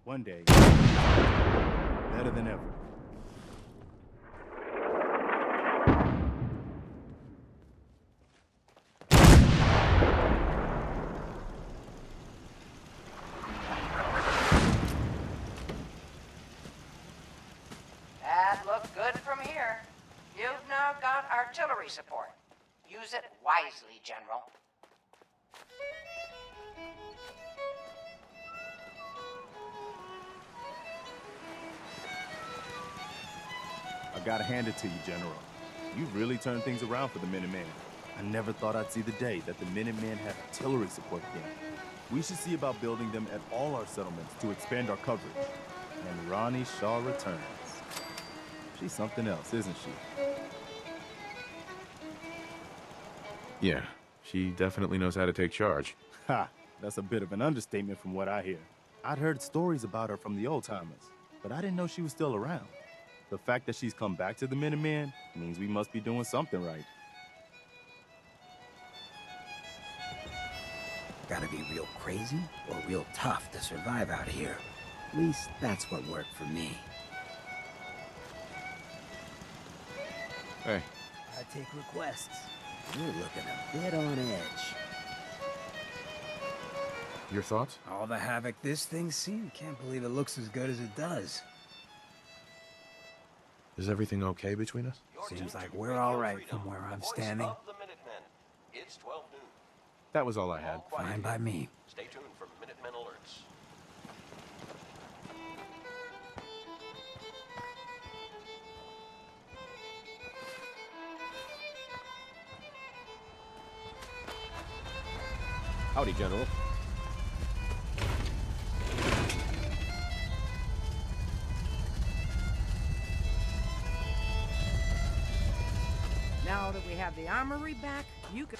One day, better than ever. got artillery support. Use it wisely, General. I gotta hand it to you, General. You really turned things around for the Minutemen. I never thought I'd see the day that the Minutemen had artillery support again. We should see about building them at all our settlements to expand our coverage. And Ronnie Shaw returns. She's something else, isn't she? Yeah, she definitely knows how to take charge. Ha! That's a bit of an understatement from what I hear. I'd heard stories about her from the old-timers, but I didn't know she was still around. The fact that she's come back to the Minutemen means we must be doing something right. Gotta be real crazy or real tough to survive out here. At least that's what worked for me. Hey. I take requests. You're looking a bit on edge. Your thoughts? All the havoc this thing's seen, can't believe it looks as good as it does. Is everything okay between us? Seems like we're all right from where I'm standing. It's 12 noon. That was all I had. Fine by me. Stay tuned for Minutemen alerts. Howdy, General. Now that we have the armory back, you can...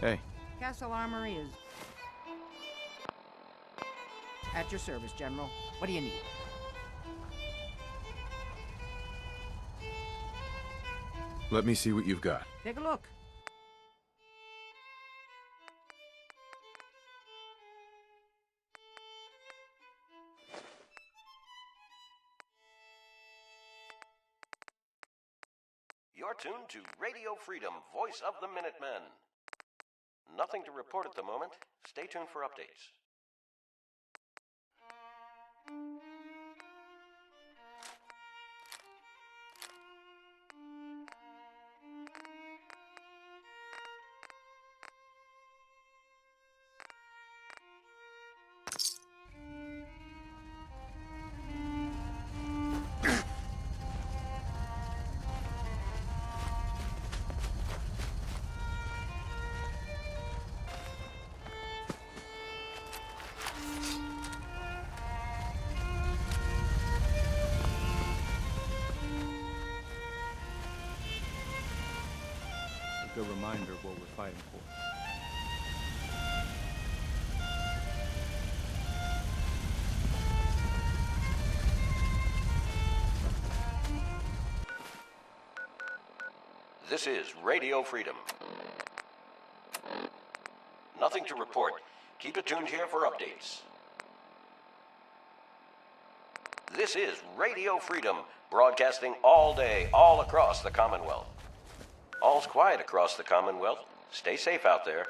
Hey. Castle Armory is... at your service, General. What do you need? Let me see what you've got. Take a look. You're tuned to Radio Freedom, voice of the Minutemen. Nothing to report at the moment. Stay tuned for updates. A reminder of what we're fighting for. This is Radio Freedom. Nothing to report. Keep it tuned here for updates. This is Radio Freedom, broadcasting all day, all across the Commonwealth. All's quiet across the Commonwealth. Stay safe out there.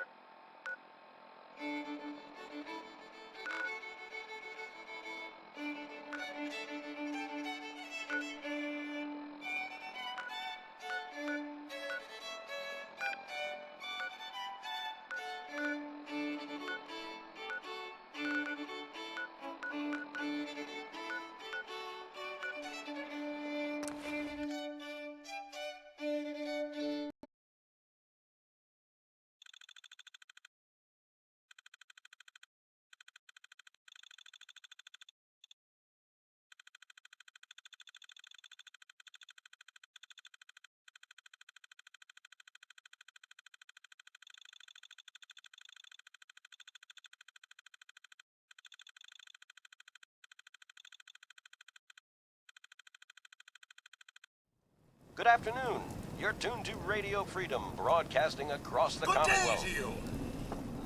Good afternoon. You're tuned to Radio Freedom, broadcasting across the Commonwealth.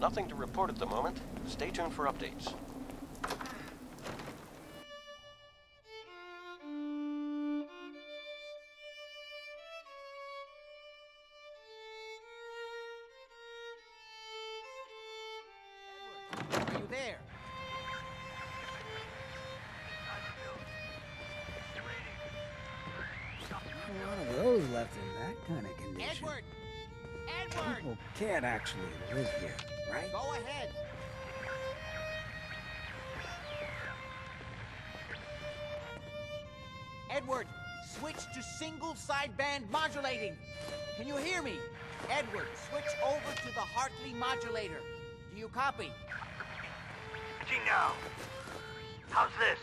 Nothing to report at the moment. Stay tuned for updates. Are you there? A lot of those left in that kind of condition. Edward! Edward! People can't actually live here, right? Go ahead. Edward, switch to single sideband modulating. Can you hear me? Edward, switch over to the Hartley modulator. Do you copy? Now. How's this?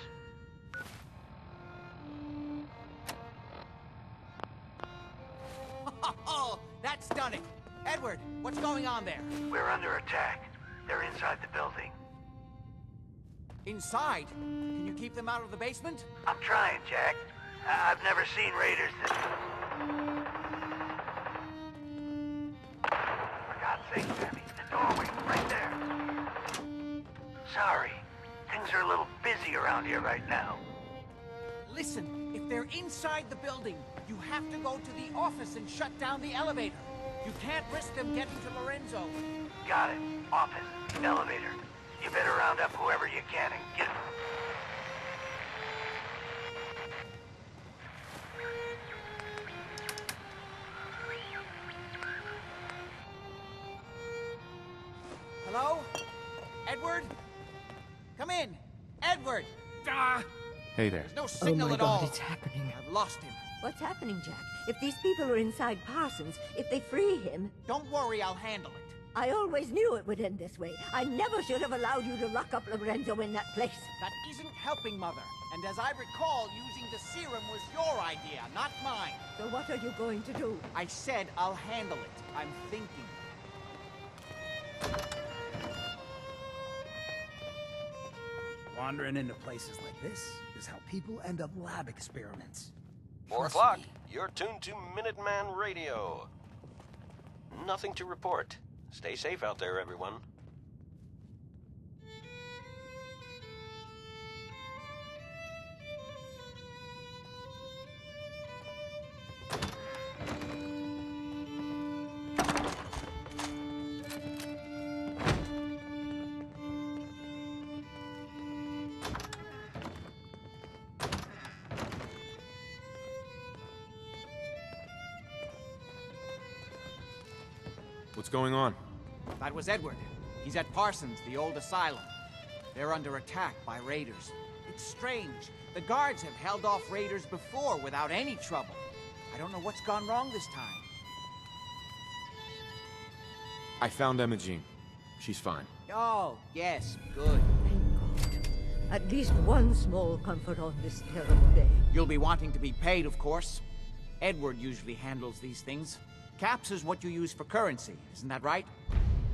Oh, that's done it. Edward, what's going on there? We're under attack. They're inside the building. Inside? Can you keep them out of the basement? I'm trying, Jack. I've never seen raiders this... For God's sake, Sammy, the doorway, right there. Sorry. Things are a little busy around here right now. Listen, if they're inside the building, you have to go to the office and shut down the elevator. You can't risk them getting to Lorenzo. Got it. Office. Elevator. You better round up whoever you can and get... Hello? Edward? Come in. Edward! Ah! Hey there. There's no signal at all. It's happening. I've lost him. What's happening, Jack? If these people are inside Parsons, if they free him... Don't worry, I'll handle it. I always knew it would end this way. I never should have allowed you to lock up Lorenzo in that place. That isn't helping, Mother. And as I recall, using the serum was your idea, not mine. So what are you going to do? I said I'll handle it. I'm thinking. Wandering into places like this is how people end up lab experiments. 4 o'clock. You're tuned to Minuteman Radio. Nothing to report. Stay safe out there, everyone. What's going on? That was Edward. He's at Parsons, the old asylum. They're under attack by raiders. It's strange. The guards have held off raiders before without any trouble. I don't know what's gone wrong this time. I found Imogene. She's fine. Oh, yes, good. Thank God. At least one small comfort on this terrible day. You'll be wanting to be paid, of course. Edward usually handles these things. Caps is what you use for currency, isn't that right?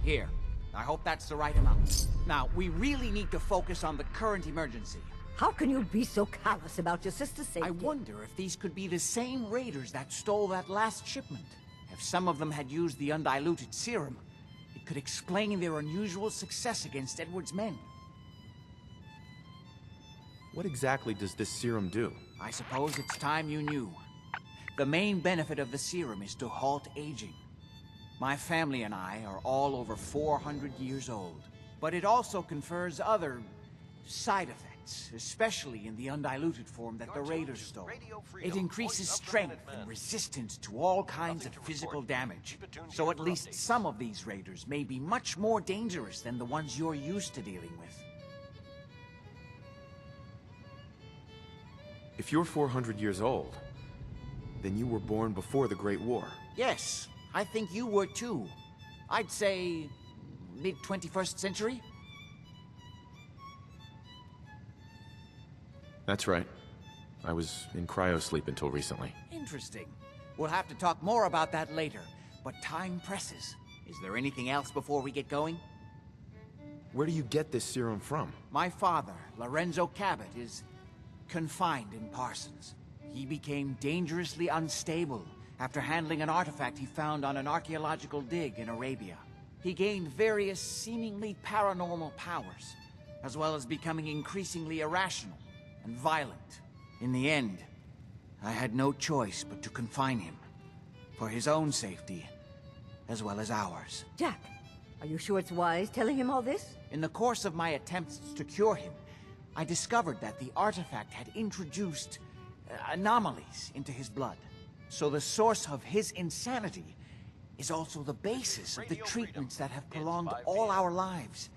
Here. I hope that's the right amount. Now, we really need to focus on the current emergency. How can you be so callous about your sister's safety? I wonder if these could be the same raiders that stole that last shipment. If some of them had used the undiluted serum, it could explain their unusual success against Edward's men. What exactly does this serum do? I suppose it's time you knew. The main benefit of the serum is to halt aging. My family and I are all over 400 years old. But it also confers other side effects, especially in the undiluted form that the raiders stole. It increases strength and resistance to all kinds of physical damage. So at least some of these raiders may be much more dangerous than the ones you're used to dealing with. If you're 400 years old, then you were born before the Great War. Yes, I think you were too. I'd say mid-21st century? That's right. I was in cryosleep until recently. Interesting. We'll have to talk more about that later, but time presses. Is there anything else before we get going? Where do you get this serum from? My father, Lorenzo Cabot, is confined in Parsons. He became dangerously unstable after handling an artifact he found on an archaeological dig in Arabia. He gained various seemingly paranormal powers, as well as becoming increasingly irrational and violent. In the end, I had no choice but to confine him, for his own safety, as well as ours. Jack, are you sure it's wise telling him all this? In the course of my attempts to cure him, I discovered that the artifact had introduced anomalies into his blood. So the source of his insanity is also the basis of the treatments that have prolonged all our lives.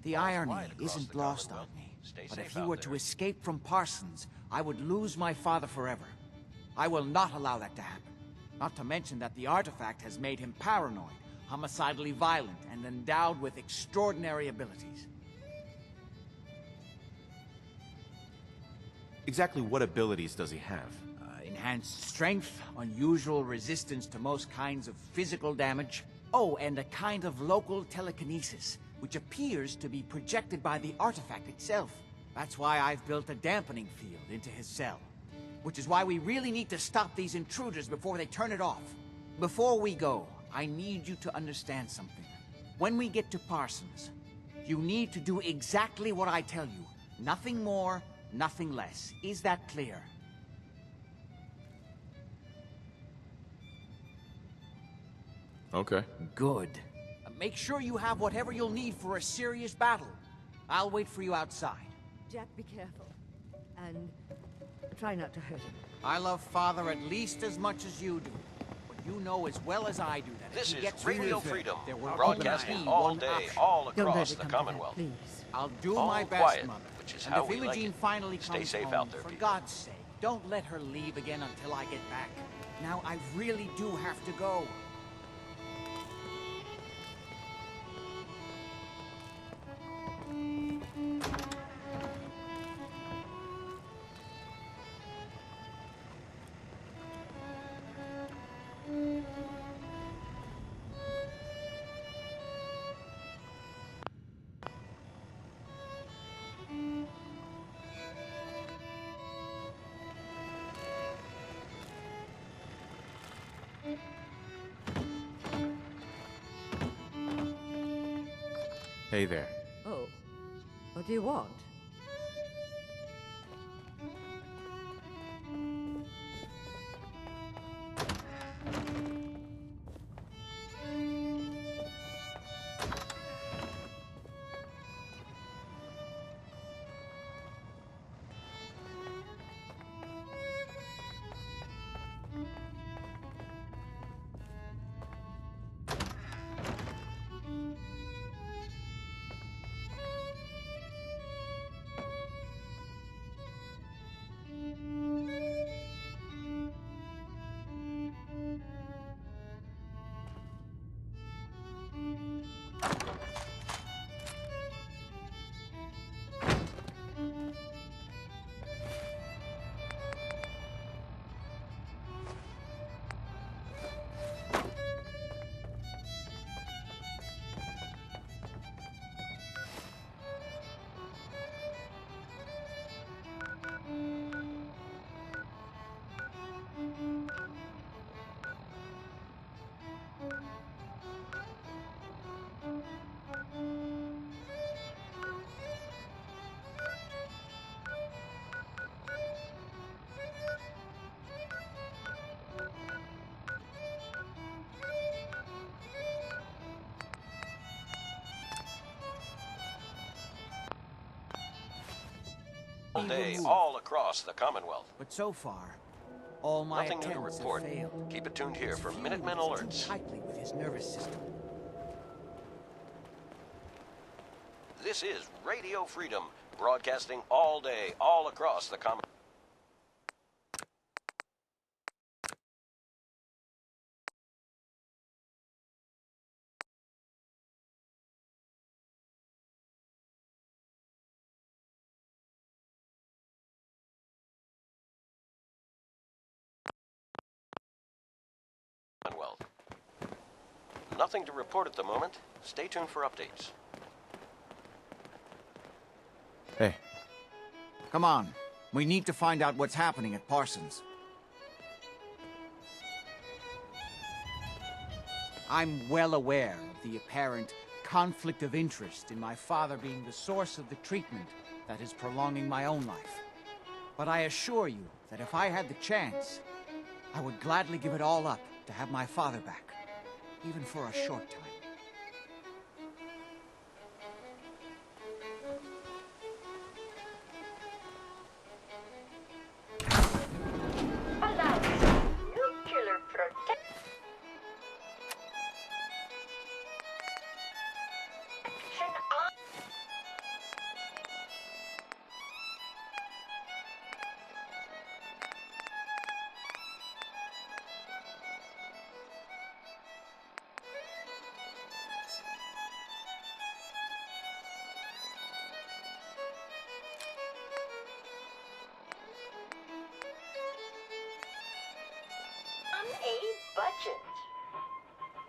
The irony isn't lost on me, but if he were to escape from Parsons, I would lose my father forever. I will not allow that to happen. Not to mention that the artifact has made him paranoid, homicidally violent, and endowed with extraordinary abilities. Exactly what abilities does he have? Enhanced strength, unusual resistance to most kinds of physical damage. Oh, and a kind of local telekinesis, which appears to be projected by the artifact itself. That's why I've built a dampening field into his cell. Which is why we really need to stop these intruders before they turn it off. Before we go, I need you to understand something. When we get to Parsons, you need to do exactly what I tell you. Nothing more, nothing less. Is that clear? Okay. Good. Make sure you have whatever you'll need for a serious battle. I'll wait for you outside. Jack, be careful. And try not to hurt him. I love Father at least as much as you do. But you know as well as I do that This if he is gets Radio rid of Freedom, there will broadcasting only be all one day, option. all Don't let across it the come to that, Commonwealth. please. I'll do All my best, quiet, Mother. which is And how if we like Imogene it. finally Stay comes safe home, out there, for people. God's sake, don't let her leave again until I get back. Now I really do have to go. Hey there. Oh. What do you want? All day, all across the Commonwealth. But so far, all my Nothing new to attempts report. have failed. Keep it tuned here for His Minutemen fuse is alerts. too tightly with his nervous system. This is Radio Freedom, broadcasting all day, all across the Commonwealth. Nothing to report at the moment. Stay tuned for updates. Hey. Come on. We need to find out what's happening at Parsons. I'm well aware of the apparent conflict of interest in my father being the source of the treatment that is prolonging my own life. But I assure you that if I had the chance, I would gladly give it all up to have my father back, even for a short time.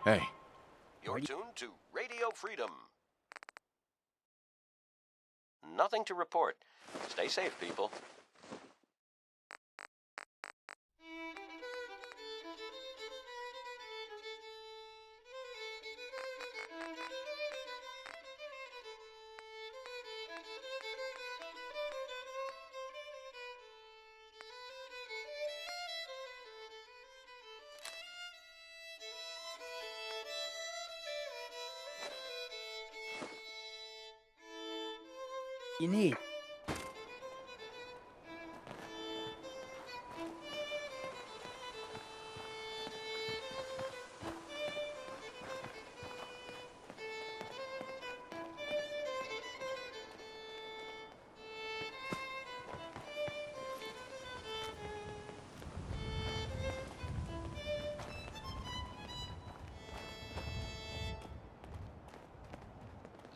Hey. You're tuned to Radio Freedom. Nothing to report. Stay safe, people. You need.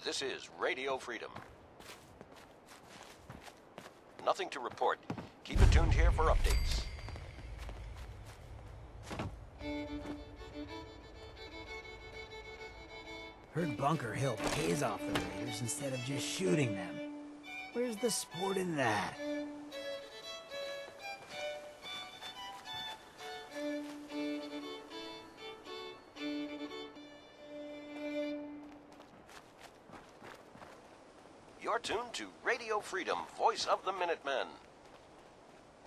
This is Radio Freedom. Nothing to report. Keep it tuned here for updates. Heard Bunker Hill pays off the raiders instead of just shooting them. Where's the sport in that? You're tuned to Radio Freedom, voice of the Minutemen.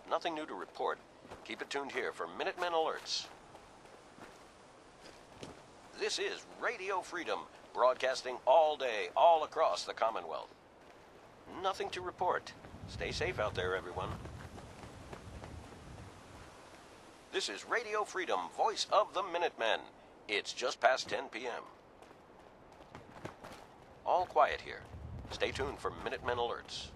Nothing new to report. Keep it tuned here for Minutemen alerts. This is Radio Freedom, broadcasting all day, all across the Commonwealth. Nothing to report. Stay safe out there, everyone. This is Radio Freedom, voice of the Minutemen. It's just past 10 p.m. All quiet here. Stay tuned for Minutemen alerts.